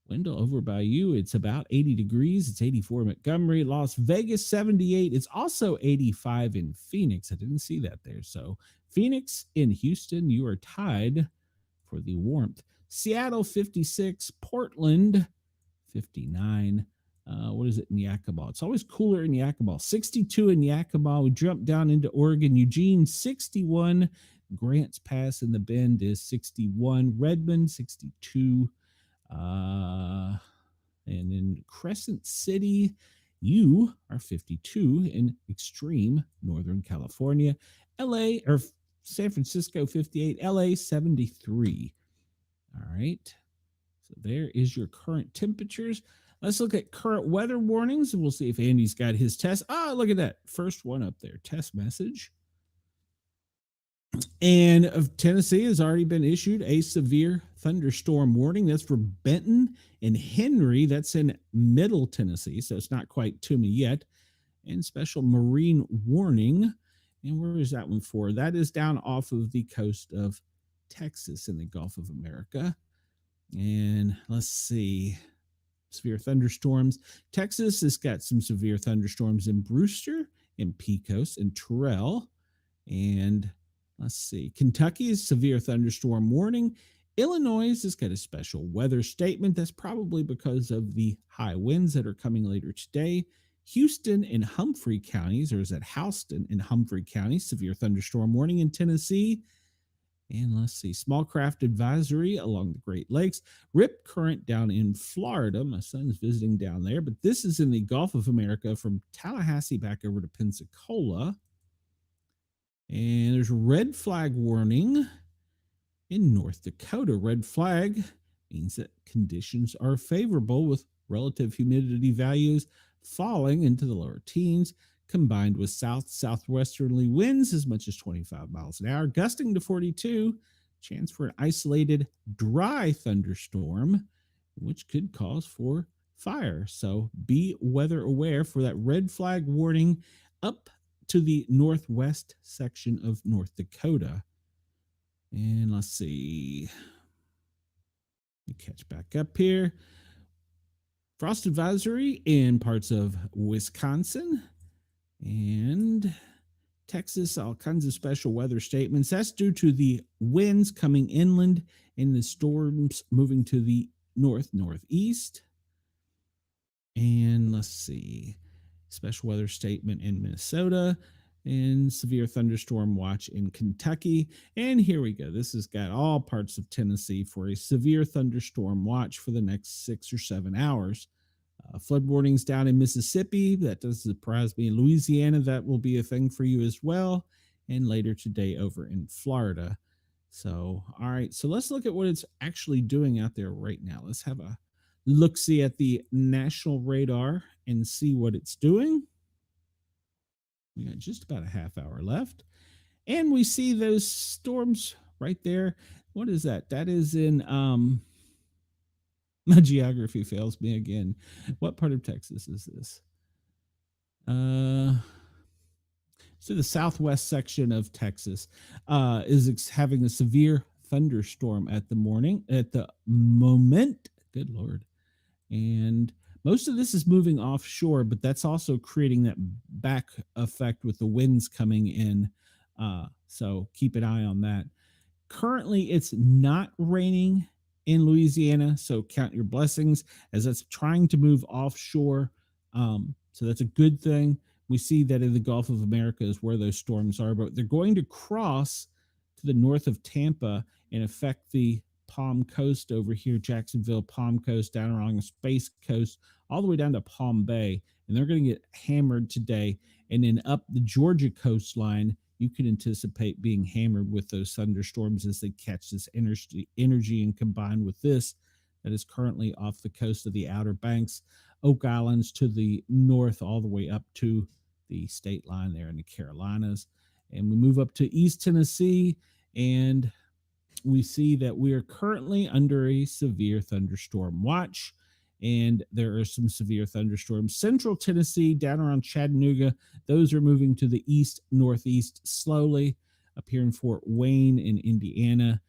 Wendell, over by you, it's about 80 degrees. It's 84 Montgomery. Las Vegas, 78. It's also 85 in Phoenix. I didn't see that there. So Phoenix and Houston, you are tied for the warmth. Seattle, 56. Portland, 59. What is it in Yakima? It's always cooler in Yakima. 62 in Yakima. We jump down into Oregon. Eugene, 61. Grants Pass in the Bend is 61. Redmond, 62. And then Crescent City You are 52 in extreme Northern California. LA or San Francisco 58, LA 73. All right. So there is your current temperatures. Let's look at current weather warnings and we'll see if Andy's got his test. Ah, look at that. First one up there. Test message. And of Tennessee has already been issued a severe thunderstorm warning. That's for Benton and Henry. That's in Middle Tennessee, so it's not quite to me yet. And special marine warning. And where is that one for? That is down off of the coast of Texas in the Gulf of America. And let's see. Severe thunderstorms. Texas has got some severe thunderstorms in Brewster, in Pecos, in Terrell. And let's see. Kentucky is severe thunderstorm warning. Illinois has got a special weather statement. That's probably because of the high winds that are coming later today. Houston and Humphrey counties, or is that Houston and Humphrey counties, severe thunderstorm warning in Tennessee. And let's see, small craft advisory along the Great Lakes. Rip current down in Florida. My son's visiting down there, but this is in the Gulf of America from Tallahassee back over to Pensacola. And there's a red flag warning in North Dakota. Red flag means that conditions are favorable with relative humidity values falling into the lower teens, combined with southwesterly winds as much as 25 miles an hour, gusting to 42. Chance for an isolated dry thunderstorm, which could cause for fire. So be weather aware for that red flag warning up to the northwest section of North Dakota. And let's see. You catch back up here. Frost advisory in parts of Wisconsin and Texas, all kinds of special weather statements. That's due to the winds coming inland and the storms moving to the northeast. And let's see, special weather statement in Minnesota and severe thunderstorm watch in Kentucky. And here we go. This has got all parts of Tennessee for a severe thunderstorm watch for the next 6 or 7 hours. Flood warnings down in Mississippi. That doesn't surprise me. In Louisiana, that will be a thing for you as well. And later today over in Florida. So, all right. So let's look at what it's actually doing out there right now. Let's have a look-see at the national radar and see what it's doing. We got just about a half hour left. And we see those storms right there. What is that? That is in my geography fails me again. What part of Texas is this? So the southwest section of Texas is having a severe thunderstorm at the moment. Good Lord. And most of this is moving offshore, but that's also creating that back effect with the winds coming in. So keep an eye on that. Currently, it's not raining in Louisiana, so count your blessings as that's trying to move offshore. So that's a good thing. We see that in the Gulf of America is where those storms are, but they're going to cross to the north of Tampa and affect the Palm Coast over here, Jacksonville, Palm Coast, down along the Space Coast, all the way down to Palm Bay. And they're going to get hammered today. And then up the Georgia coastline, you can anticipate being hammered with those thunderstorms as they catch this energy and combine with this that is currently off the coast of the Outer Banks, Oak Islands to the north, all the way up to the state line there in the Carolinas. And we move up to East Tennessee, and we see that we are currently under a severe thunderstorm watch. And there are some severe thunderstorms. Central Tennessee, down around Chattanooga, those are moving to the east, northeast slowly. Up here in Fort Wayne in Indiana,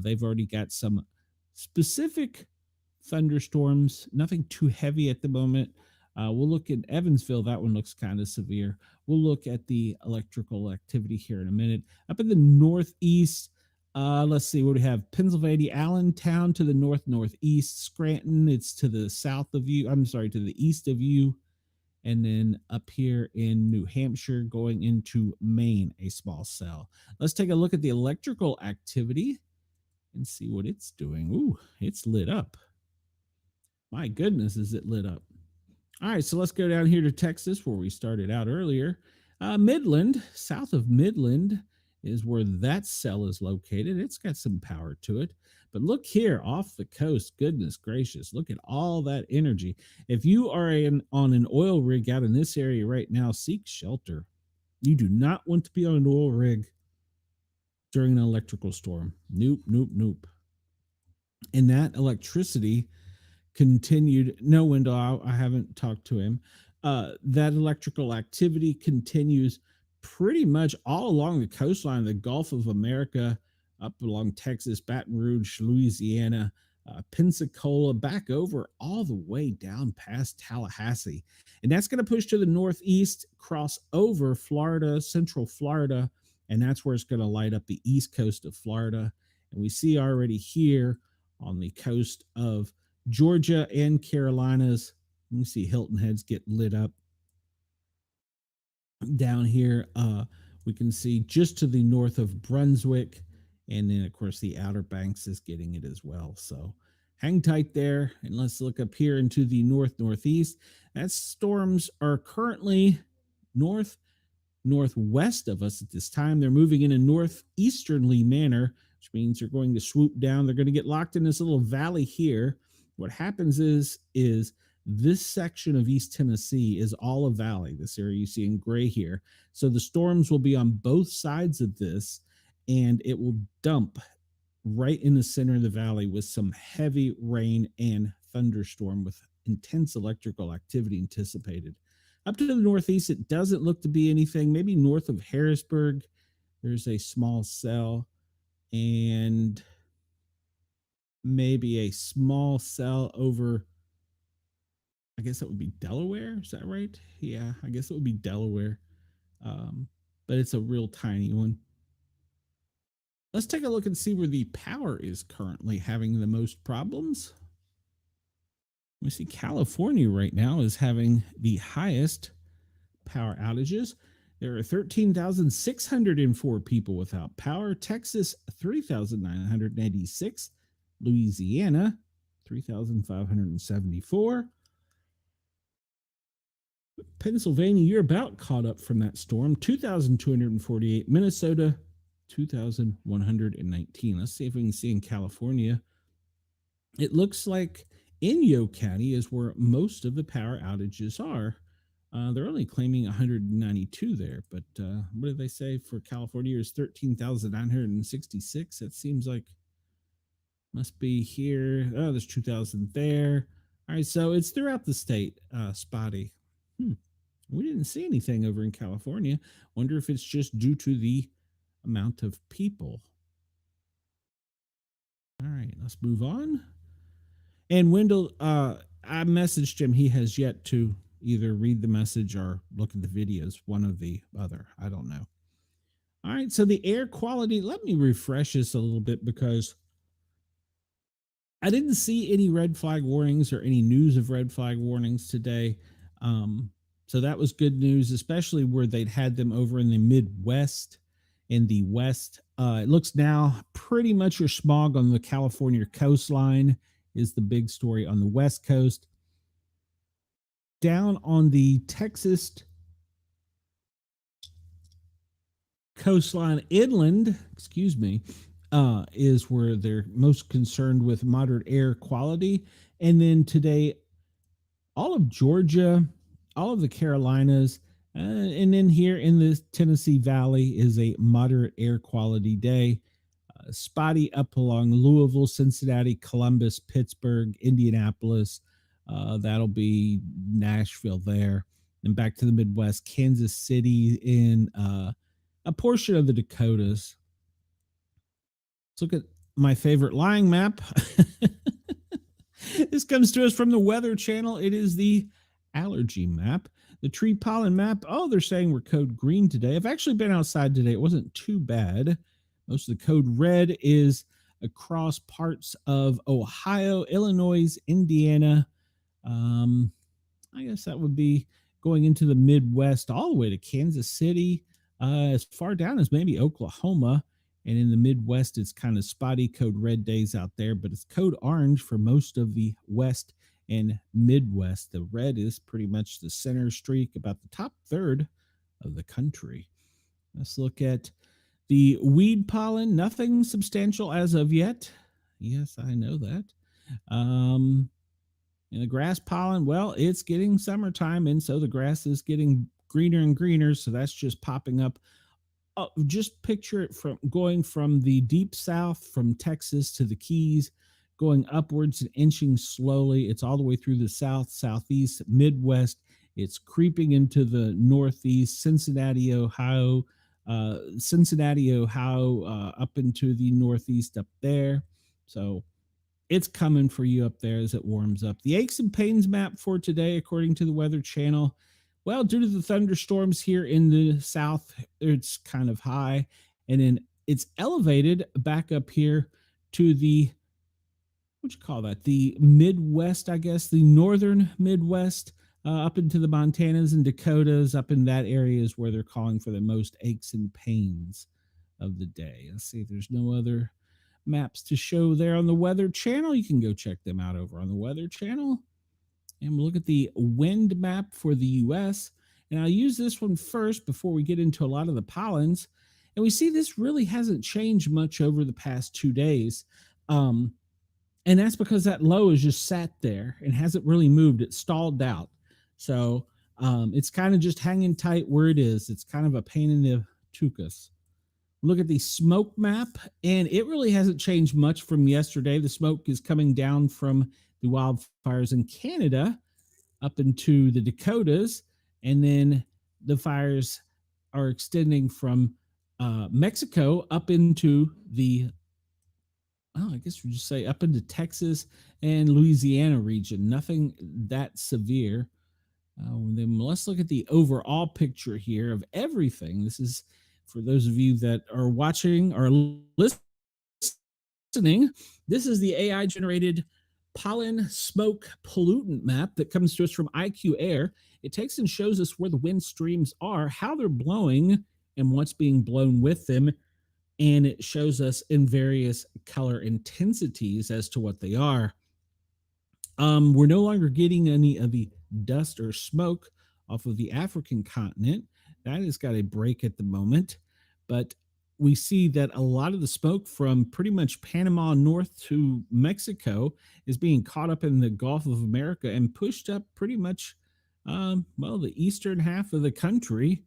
they've already got some specific thunderstorms, nothing too heavy at the moment. We'll look at Evansville. That one looks kind of severe. We'll look at the electrical activity here in a minute. Up in the northeast, let's see what we have. Pennsylvania, Allentown to the northeast. Scranton, it's to the south of you. I'm sorry, to the east of you. And then up here in New Hampshire, going into Maine, a small cell. Let's take a look at the electrical activity and see what it's doing. Ooh, it's lit up. My goodness, is it lit up. All right, so let's go down here to Texas where we started out earlier. Midland, south of Midland, is where that cell is located. It's got some power to it. But look here off the coast. Goodness gracious. Look at all that energy. If you are on an oil rig out in this area right now, seek shelter. You do not want to be on an oil rig during an electrical storm. Nope, nope, nope. And that electricity continued. No, Wendell, I haven't talked to him. That electrical activity continues pretty much all along the coastline, the Gulf of America, up along Texas, Baton Rouge, Louisiana, Pensacola, back over all the way down past Tallahassee. And that's going to push to the northeast, cross over Florida, central Florida, and that's where it's going to light up the east coast of Florida. And we see already here on the coast of Georgia and Carolinas. You can see Hilton Heads get lit up. Down here, we can see just to the north of Brunswick. And then, of course, the Outer Banks is getting it as well. So hang tight there. And let's look up here into the northeast. That storms are currently northwest of us at this time. They're moving in a northeasterly manner, which means they're going to swoop down. They're going to get locked in this little valley here. What happens is this section of East Tennessee is all a valley, this area you see in gray here. So the storms will be on both sides of this, and it will dump right in the center of the valley with some heavy rain and thunderstorm with intense electrical activity anticipated. Up to the northeast, it doesn't look to be anything. Maybe north of Harrisburg, there's a small cell, and maybe a small cell over, I guess that would be Delaware. Is that right? Yeah, I guess it would be Delaware. But it's a real tiny one. Let's take a look and see where the power is currently having the most problems. We see California right now is having the highest power outages. There are 13,604 people without power. Texas, 3,986. Louisiana, 3,574. Pennsylvania, you're about caught up from that storm. 2,248. Minnesota, 2,119. Let's see if we can see in California. It looks like Inyo County is where most of the power outages are. They're only claiming 192 there, but what did they say for California is 13,966? That seems like must be here. Oh, there's 2,000 there. All right, so it's throughout the state, spotty. We didn't see anything over in California. Wonder if it's just due to the amount of people. All right, let's move on. And Wendell, I messaged him. He has yet to either read the message or look at the videos, one or the other. I don't know. All right, so the air quality, let me refresh this a little bit because I didn't see any red flag warnings or any news of red flag warnings today. So that was good news, especially where they'd had them over in the Midwest. In the West, it looks now pretty much your smog on the California coastline is the big story on the West Coast. Down on the Texas coastline inland, is where they're most concerned with moderate air quality. And then today, all of Georgia, all of the Carolinas, and then here in the Tennessee Valley is a moderate air quality day. Spotty up along Louisville, Cincinnati, Columbus, Pittsburgh, Indianapolis. That'll be Nashville there. And back to the Midwest, Kansas City in a portion of the Dakotas. Let's look at my favorite lying map. This comes to us from the Weather Channel. It is the allergy map. The tree pollen map. Oh, they're saying we're code green today. I've actually been outside today. It wasn't too bad. Most of the code red is across parts of Ohio, Illinois, Indiana. I guess that would be going into the Midwest all the way to Kansas City, as far down as maybe Oklahoma. And in the Midwest, it's kind of spotty code red days out there, but it's code orange for most of the West and Midwest. The red is pretty much the center streak, about the top third of the country. Let's look at the weed pollen. Nothing substantial as of yet. Yes, I know that. And the grass pollen, well, it's getting summertime, and so the grass is getting greener and greener. So that's just popping up. Just picture it from going from the deep south, from Texas to the Keys, going upwards and inching slowly. It's all the way through the south, southeast, Midwest. It's creeping into the northeast, Cincinnati, Ohio, up into the northeast up there. So it's coming for you up there as it warms up. The aches and pains map for today, according to the Weather Channel, well, due to the thunderstorms here in the south, it's kind of high, and then it's elevated back up here to the, what you call that, the Midwest, I guess, the northern Midwest, up into the Montanas and Dakotas. Up in that area is where they're calling for the most aches and pains of the day. Let's see if there's no other maps to show there on the Weather Channel. You can go check them out over on the Weather Channel. And we'll look at the wind map for the U.S. And I'll use this one first before we get into a lot of the pollens. And we see this really hasn't changed much over the past 2 days. And that's because that low has just sat there and hasn't really moved. It stalled out. So it's kind of just hanging tight where it is. It's kind of a pain in the tuchus. Look at the smoke map, and it really hasn't changed much from yesterday. The smoke is coming down from the wildfires in Canada up into the Dakotas, and then the fires are extending from Mexico up into the, I guess we just say up into Texas and Louisiana region. Nothing that severe. Then let's look at the overall picture here of everything. This is for those of you that are watching or listening. This is the AI generated pollen smoke pollutant map that comes to us from IQ Air. It takes and shows us where the wind streams are, how they're blowing, and what's being blown with them. And it shows us in various color intensities as to what they are. We're no longer getting any of the dust or smoke off of the African continent. That has got a break at the moment. But we see that a lot of the smoke from pretty much Panama north to Mexico is being caught up in the Gulf of America and pushed up pretty much, the eastern half of the country.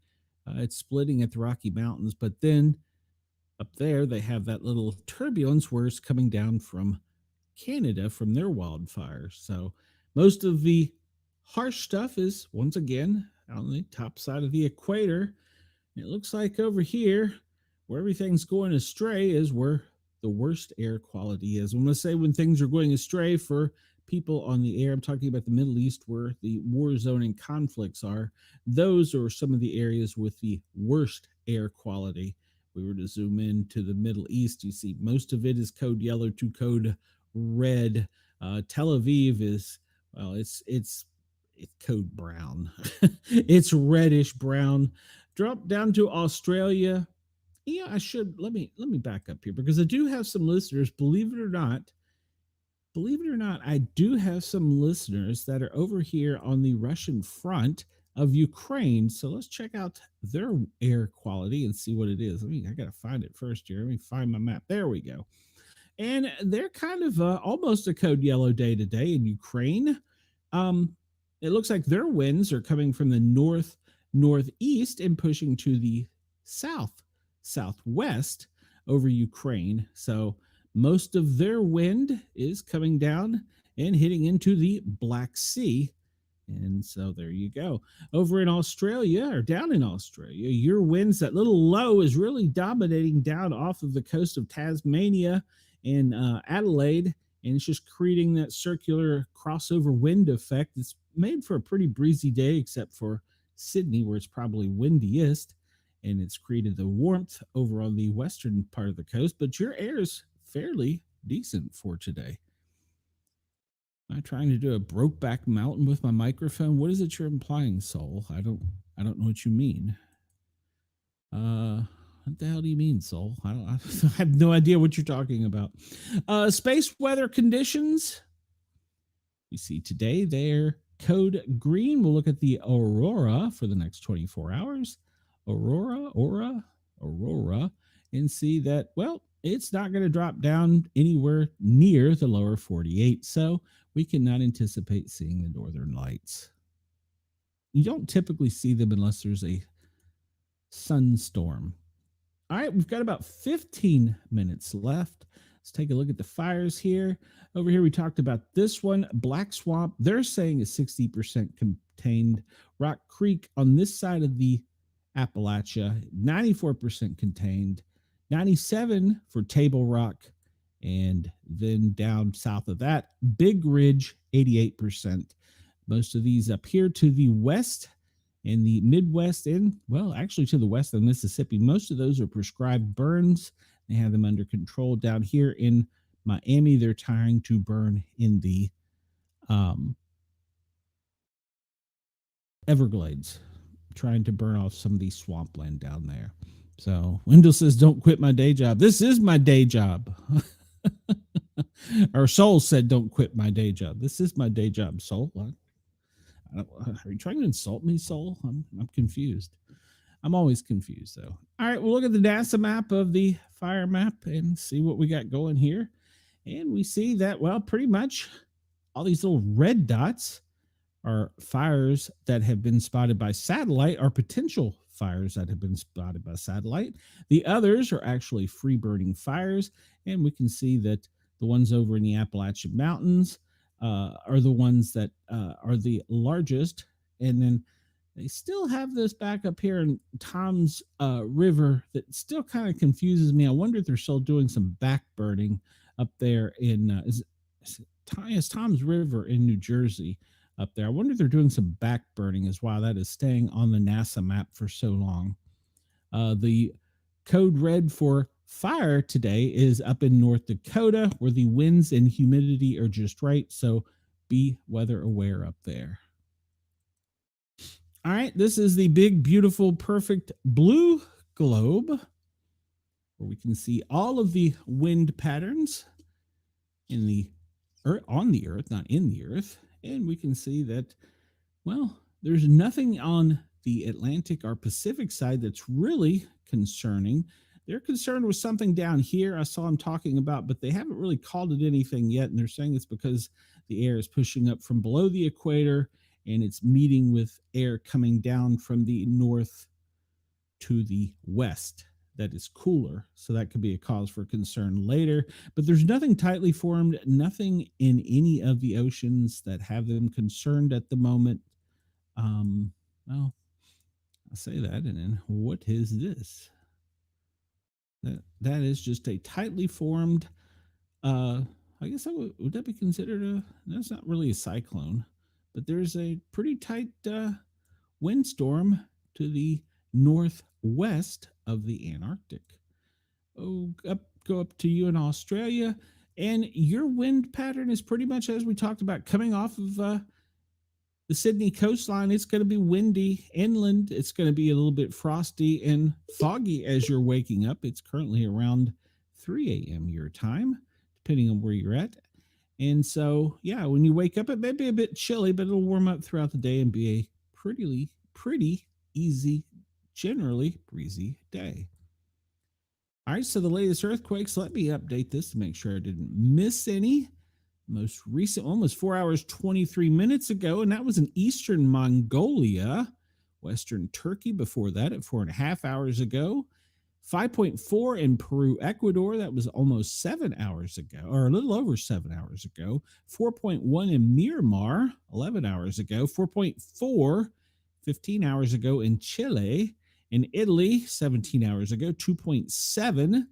It's splitting at the Rocky Mountains. But then up there, they have that little turbulence where it's coming down from Canada from their wildfires. So most of the harsh stuff is, once again, on the top side of the equator. It looks like over here, where everything's going astray is where the worst air quality is. When I say when things are going astray for people on the air, I'm talking about the Middle East, where the war zone and conflicts are. Those are some of the areas with the worst air quality. If we were to zoom in to the Middle East, you see most of it is code yellow to code red. Tel Aviv is, well, it's code brown. It's reddish brown. Drop down to Australia. Yeah, let me back up here because I do have some listeners, believe it or not, I do have some listeners that are over here on the Russian front of Ukraine. So let's check out their air quality and see what it is. I got to find it first here. Let me find my map. There we go. And they're kind of almost a code yellow day today in Ukraine. It looks like their winds are coming from the northeast and pushing to the southwest over Ukraine. So most of their wind is coming down and hitting into the Black Sea. And so there you go. Over in Australia, or down in Australia, your winds, that little low is really dominating down off of the coast of Tasmania and Adelaide, and it's just creating that circular crossover wind effect. It's made for a pretty breezy day, except for Sydney, where it's probably windiest, and it's created the warmth over on the western part of the coast. But your air is fairly decent for today. Am I trying to do a Brokeback Mountain with my microphone? What is it you're implying, Soul? I don't know what you mean. What the hell do you mean, Soul? I have no idea what you're talking about. Space weather conditions. We see today their code green. We'll look at the aurora for the next 24 hours. Aurora, and see that, well, it's not going to drop down anywhere near the lower 48. So we cannot anticipate seeing the northern lights. You don't typically see them unless there's a sunstorm. All right, we've got about 15 minutes left. Let's take a look at the fires here. Over here, we talked about this one, Black Swamp. They're saying it's 60% contained. Rock Creek on this side of the Appalachia, 94% contained. 97 for Table Rock. And then down south of that, Big Ridge, 88%. Most of these up here to the west in the Midwest and, well, actually to the west of Mississippi, most of those are prescribed burns. They have them under control. Down here in Miami, they're trying to burn in the Everglades, trying to burn off some of the swampland down there. So Wendell says, don't quit my day job. This is my day job. Our Soul said, don't quit my day job. This is my day job, Soul. Are you trying to insult me, Soul? I'm confused. I'm always confused, though. All right, we'll look at the NASA map of the fire map and see what we got going here. And we see that, well, pretty much all these little red dots are fires that have been spotted by satellite, or potential fires that have been spotted by satellite. The others are actually free burning fires, and we can see that the ones over in the Appalachian Mountains are the ones that are the largest. And then they still have this back up here in Tom's River that still kind of confuses me. I wonder if they're still doing some back burning up there in is Tom's River in New Jersey up there. I wonder if they're doing some back burning as why that is staying on the NASA map for so long. The code red for fire today is up in North Dakota, where the winds and humidity are just right. So be weather aware up there. All right, this is the big, beautiful, perfect blue globe, where we can see all of the wind patterns in the earth, on the earth, not in the earth. And we can see that, well, there's nothing on the Atlantic or Pacific side that's really concerning. They're concerned with something down here I saw them talking about, but they haven't really called it anything yet. And they're saying it's because the air is pushing up from below the equator and it's meeting with air coming down from the north to the west that is cooler. So that could be a cause for concern later. But there's nothing tightly formed, nothing in any of the oceans that have them concerned at the moment. Well, I say that, and then what is this? That is just a tightly formed, I guess would that be considered that's not really a cyclone, but there's a pretty tight windstorm to the northwest of the Antarctic. Go up to you in Australia, and your wind pattern is pretty much as we talked about, coming off of the Sydney coastline. It's going to be windy inland. It's going to be a little bit frosty and foggy as you're waking up. It's currently around 3 a.m. your time, depending on where you're at. And so, yeah, when you wake up, it may be a bit chilly, but it'll warm up throughout the day and be a pretty easy, generally breezy day. All right, so the latest earthquakes, let me update this to make sure I didn't miss any. Most recent one was 4 hours, 23 minutes ago, and that was in eastern Mongolia, western Turkey before that at 4.5 hours ago. 5.4 in Peru, Ecuador. That was almost 7 hours ago, or a little over 7 hours ago. 4.1 in Myanmar, 11 hours ago. 4.4, 15 hours ago in Chile. In Italy, 17 hours ago. 2.7,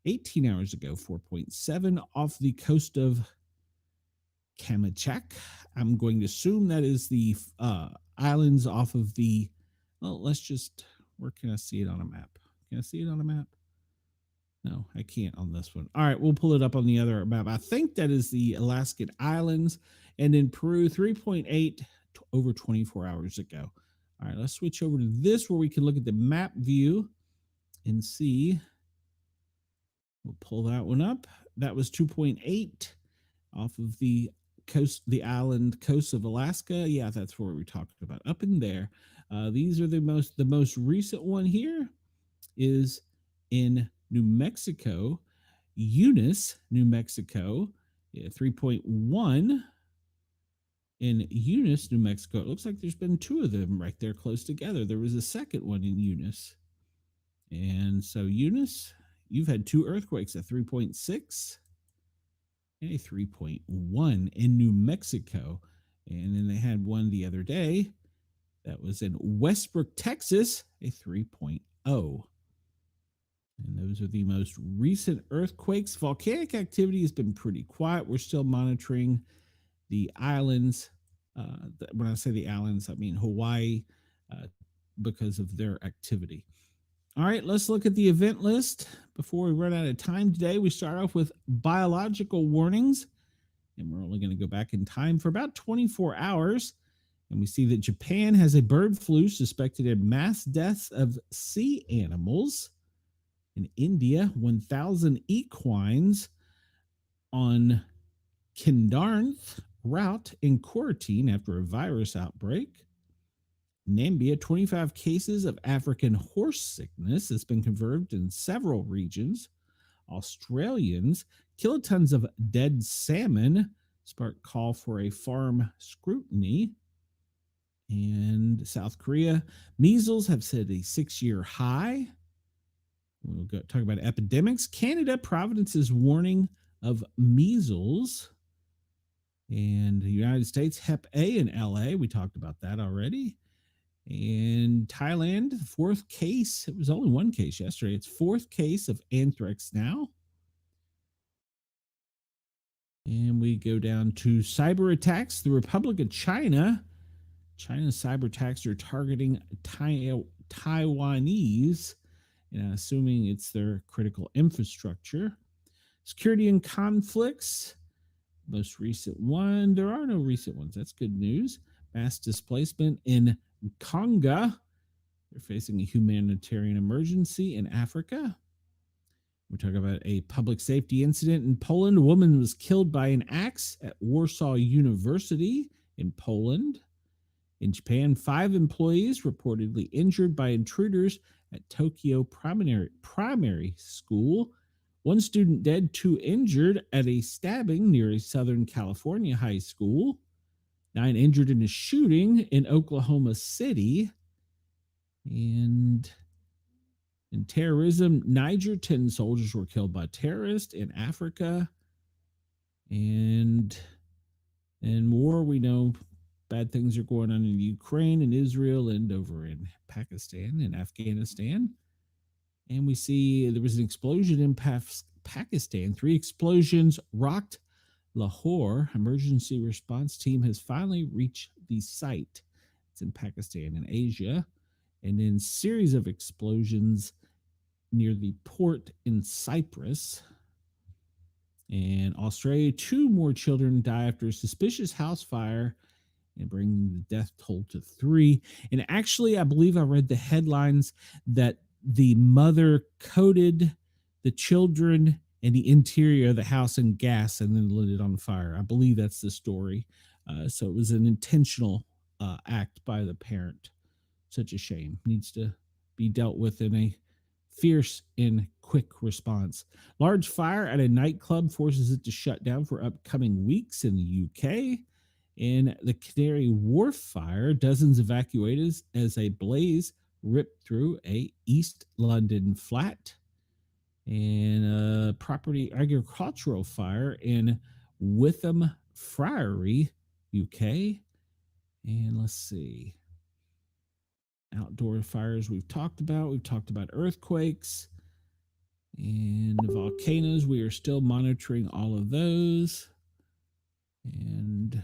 18 hours ago. 4.7 off the coast of Kamchatka. I'm going to assume that is the islands off of the, well, let's just, where can I see it on a map? Can I see it on a map? No, I can't on this one. All right, we'll pull it up on the other map. I think that is the Alaskan Islands. And in Peru, 3.8 over 24 hours ago. All right, let's switch over to this where we can look at the map view and see. We'll pull that one up. That was 2.8 off of the the island coast of Alaska. Yeah, that's where we talked about, up in there. These are the most recent one here is in New Mexico, Eunice, New Mexico, 3.1 in Eunice, New Mexico. It looks like there's been two of them right there close together. There was a second one in Eunice. And so Eunice, you've had two earthquakes, a 3.6 and a 3.1 in New Mexico. And then they had one the other day that was in Westbrook, Texas, a 3.0. And those are the most recent earthquakes. Volcanic activity has been pretty quiet. We're still monitoring the islands. When I say the islands, I mean Hawaii, because of their activity. All right, let's look at the event list before we run out of time today. We start off with biological warnings, and we're only going to go back in time for about 24 hours. And we see that Japan has a bird flu suspected in mass deaths of sea animals. In India, 1,000 equines on Kedarnath route in quarantine after a virus outbreak. Namibia, 25 cases of African horse sickness has been confirmed in several regions. Australians, kilotons of dead salmon spark call for a farm scrutiny. And South Korea, measles have set a 6-year high. We'll go talk about epidemics. Canada, Providence's warning of measles. And the United States, Hep A in LA. We talked about that already. And Thailand, fourth case. It was only one case yesterday. It's fourth case of anthrax now. And we go down to cyber attacks. The Republic of China. China's cyber attacks are targeting Taiwanese, assuming it's their critical infrastructure. Security and conflicts. Most recent one. There are no recent ones. That's good news. Mass displacement in Congo. They're facing a humanitarian emergency in Africa. We're talking about a public safety incident in Poland. A woman was killed by an axe at Warsaw University in Poland. In Japan, 5 employees reportedly injured by intruders at Tokyo primary school. 1 student dead, 2 injured at a stabbing near a Southern California high school. 9 injured in a shooting in Oklahoma City. And in terrorism, Niger, 10 soldiers were killed by terrorists in Africa. And in war, we know bad things are going on in Ukraine and Israel and over in Pakistan and Afghanistan. And we see there was an explosion in Pakistan. 3 explosions rocked Lahore. Emergency response team has finally reached the site. It's in Pakistan and Asia. And then series of explosions near the port in Cyprus. And Australia, 2 more children die after a suspicious house fire and bringing the death toll to 3. And actually, I believe I read the headlines that the mother coated the children and the interior of the house in gas and then lit it on fire. I believe that's the story. So it was an intentional act by the parent. Such a shame. Needs to be dealt with in a fierce and quick response. Large fire at a nightclub forces it to shut down for upcoming weeks in the UK. In the Canary Wharf fire, dozens evacuated as a blaze ripped through a East London flat. And a property agricultural fire in Witham Friary, UK. And let's see. Outdoor fires we've talked about. We've talked about earthquakes and volcanoes. We are still monitoring all of those. And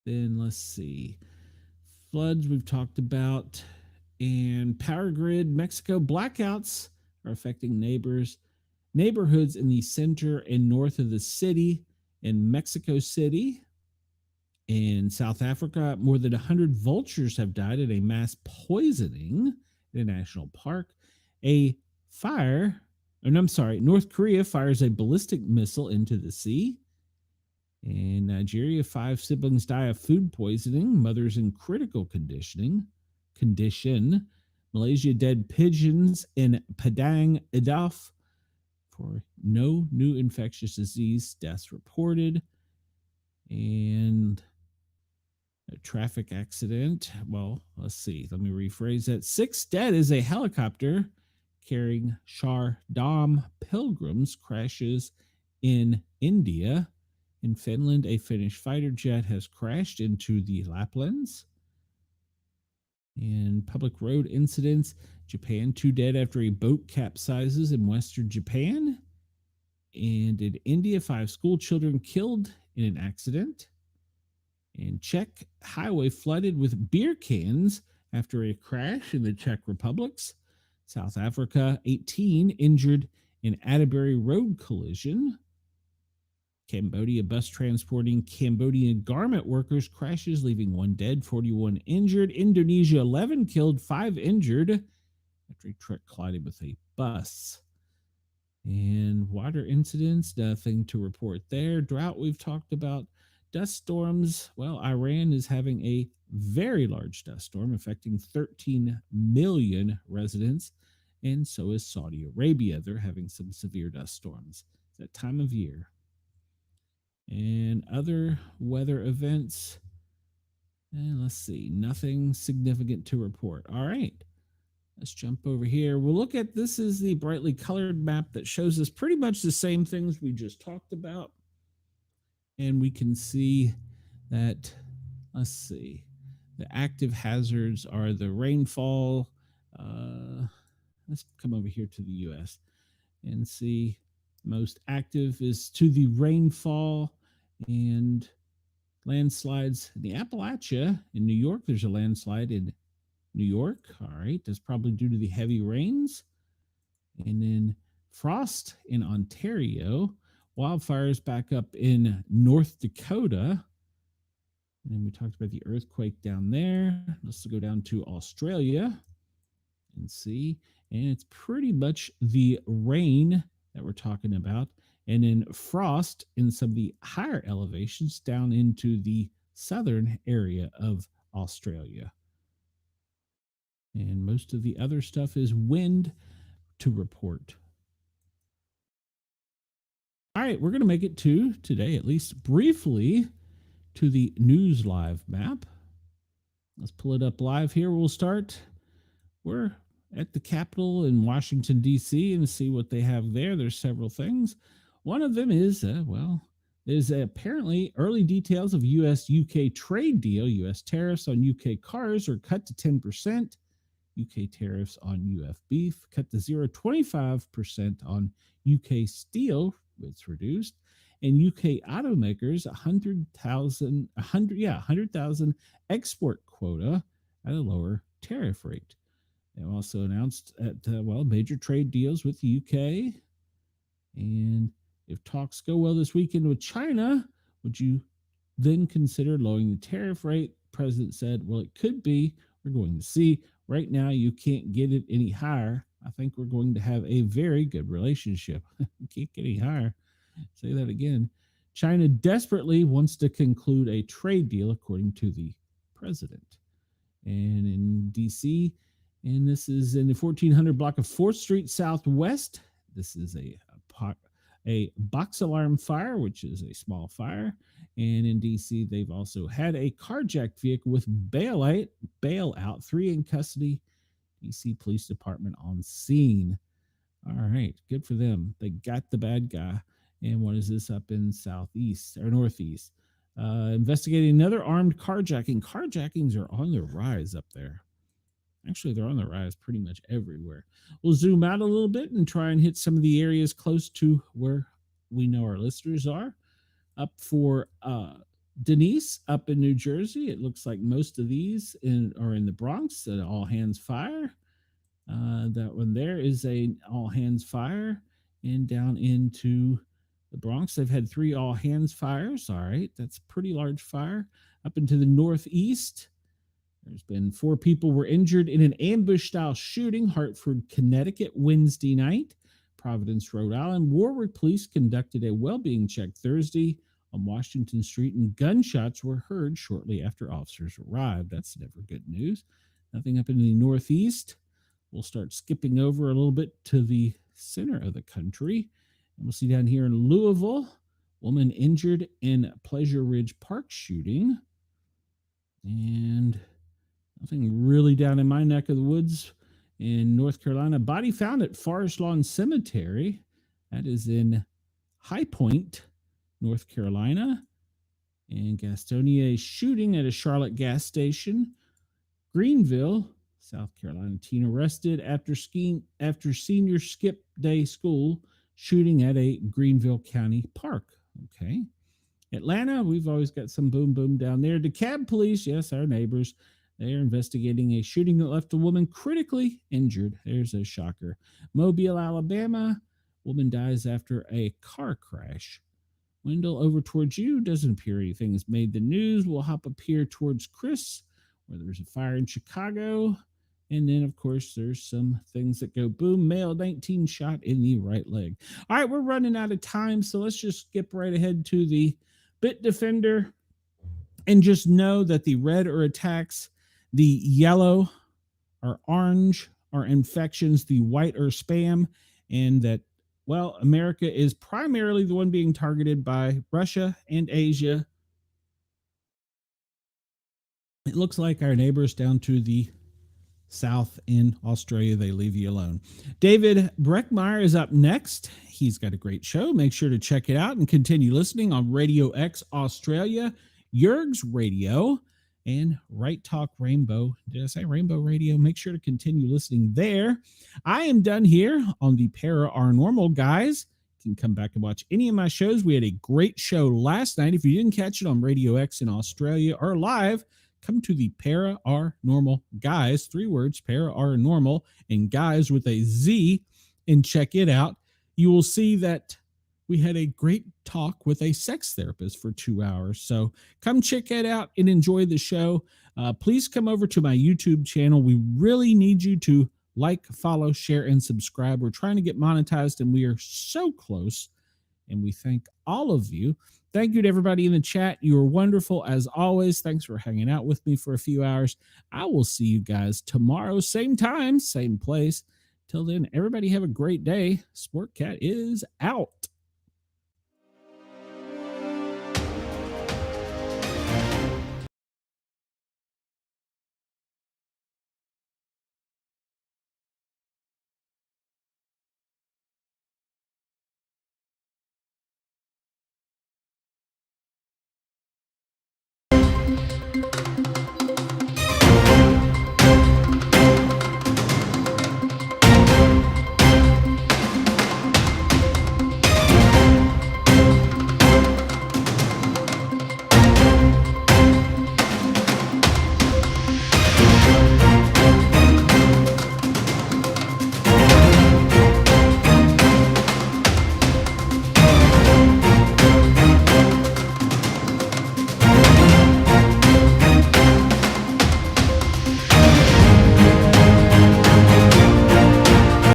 then let's see. Floods we've talked about. And power grid, Mexico blackouts are affecting neighborhoods in the center and north of the city. In Mexico City, in South Africa, more than 100 vultures have died in a mass poisoning in a national park. North Korea fires a ballistic missile into the sea. In Nigeria, 5 siblings die of food poisoning. Mother's in critical condition. Malaysia, dead pigeons in Padang, Idaf for no new infectious disease deaths reported. And a traffic accident. Well, let's see. Let me rephrase that. 6 dead as a helicopter carrying Shar Dham pilgrims crashes in India. In Finland, a Finnish fighter jet has crashed into the Laplands. In public road incidents, Japan, 2 dead after a boat capsizes in western Japan. And in India, 5 school children killed in an accident. In Czech, highway flooded with beer cans after a crash in the Czech Republics. South Africa, 18 injured in Atterbury Road collision. Cambodia, bus transporting Cambodian garment workers crashes, leaving 1 dead, 41 injured. Indonesia, 11 killed, 5 injured after a truck collided with a bus. And water incidents, nothing to report there. Drought, we've talked about. Dust storms, well, Iran is having a very large dust storm affecting 13 million residents, and so is Saudi Arabia. They're having some severe dust storms. It's that time of year. And other weather events, and let's see, nothing significant to report. All right, let's jump over here. We'll look at, this is the brightly colored map that shows us pretty much the same things we just talked about. And we can see that, let's see, the active hazards are the rainfall. Let's come over here to the U.S. and see most active is to the rainfall and landslides. In the Appalachia in New York, there's a landslide in New York. All right, that's probably due to the heavy rains. And then frost in Ontario. Wildfires back up in North Dakota. And then we talked about the earthquake down there. Let's go down to Australia and see. And it's pretty much the rain that we're talking about. And then frost in some of the higher elevations down into the southern area of Australia. And most of the other stuff is wind to report. All right, we're going to make it to today, at least briefly, to the News Live map. Let's pull it up live here. We'll start. We're at the Capitol in Washington, D.C., and see what they have there. There's several things. One of them is, there's apparently early details of U.S.-UK trade deal. U.S. tariffs on U.K. cars are cut to 10%. UK tariffs on UF beef cut to 25% on UK steel. It's reduced, and UK automakers 100,000 export quota at a lower tariff rate. They also announced at major trade deals with the UK. And if talks go well this weekend with China, would you then consider lowering the tariff rate? President said, well, it could be. We're going to see. Right now, you can't get it any higher. I think we're going to have a very good relationship. You can't get any higher. Say that again. China desperately wants to conclude a trade deal, according to the president. And in D.C., and this is in the 1400 block of 4th Street Southwest. This is a box alarm fire, which is a small fire. And in D.C., they've also had a carjacked vehicle with bailout, 3 in custody. D.C. Police Department on scene. All right, good for them. They got the bad guy. And what is this up in southeast or northeast? Investigating another armed carjacking. Carjackings are on the rise up there. Actually, they're on the rise pretty much everywhere. We'll zoom out a little bit and try and hit some of the areas close to where we know our listeners are. Up for Denise up in New Jersey. It looks like most of these are in the Bronx at all hands fire. That one there is a all hands fire. And down into the Bronx, they've had 3 all hands fires. All right, that's a pretty large fire. Up into the Northeast, there's been 4 people were injured in an ambush-style shooting, Hartford, Connecticut, Wednesday night. Providence, Rhode Island. Warwick police conducted a well-being check Thursday on Washington Street, and gunshots were heard shortly after officers arrived. That's never good news. Nothing up in the Northeast. We'll start skipping over a little bit to the center of the country. And we'll see down here in Louisville, woman injured in Pleasure Ridge Park shooting. And nothing really down in my neck of the woods in North Carolina. Body found at Forest Lawn Cemetery. That is in High Point, North Carolina. And Gastonia shooting at a Charlotte gas station. Greenville, South Carolina. Teen arrested after senior skip day school shooting at a Greenville County park. Okay. Atlanta, we've always got some boom boom down there. DeKalb police, yes, our neighbors, they are investigating a shooting that left a woman critically injured. There's a shocker. Mobile, Alabama, woman dies after a car crash. Wendell, over towards you. Doesn't appear anything has made the news. We'll hop up here towards Chris, where there's a fire in Chicago. And then, of course, there's some things that go boom. Male 19 shot in the right leg. All right, we're running out of time, so let's just skip right ahead to the Bit Defender. And just know that the red are attacks, the yellow are orange are infections, the white are spam, and that, well, America is primarily the one being targeted by Russia and Asia. It looks like our neighbors down to the south in Australia, they leave you alone. David Breckmeyer is up next. He's got a great show. Make sure to check it out and continue listening on Radio X Australia, Yerg's Radio, and Right Talk Rainbow. Did I say Rainbow Radio? Make sure to continue listening there. I am done here on the Paranormal Guys. You can come back and watch any of my shows. We had a great show last night. If you didn't catch it on Radio X in Australia or live, come to the Paranormal Guys, 3 words, Paranormal, and Guys with a Z, and check it out. You will see that we had a great talk with a sex therapist for 2 hours. So come check it out and enjoy the show. Please come over to my YouTube channel. We really need you to like, follow, share, and subscribe. We're trying to get monetized, and we are so close. And we thank all of you. Thank you to everybody in the chat. You are wonderful as always. Thanks for hanging out with me for a few hours. I will see you guys tomorrow, same time, same place. Till then, everybody have a great day. Sportcat is out.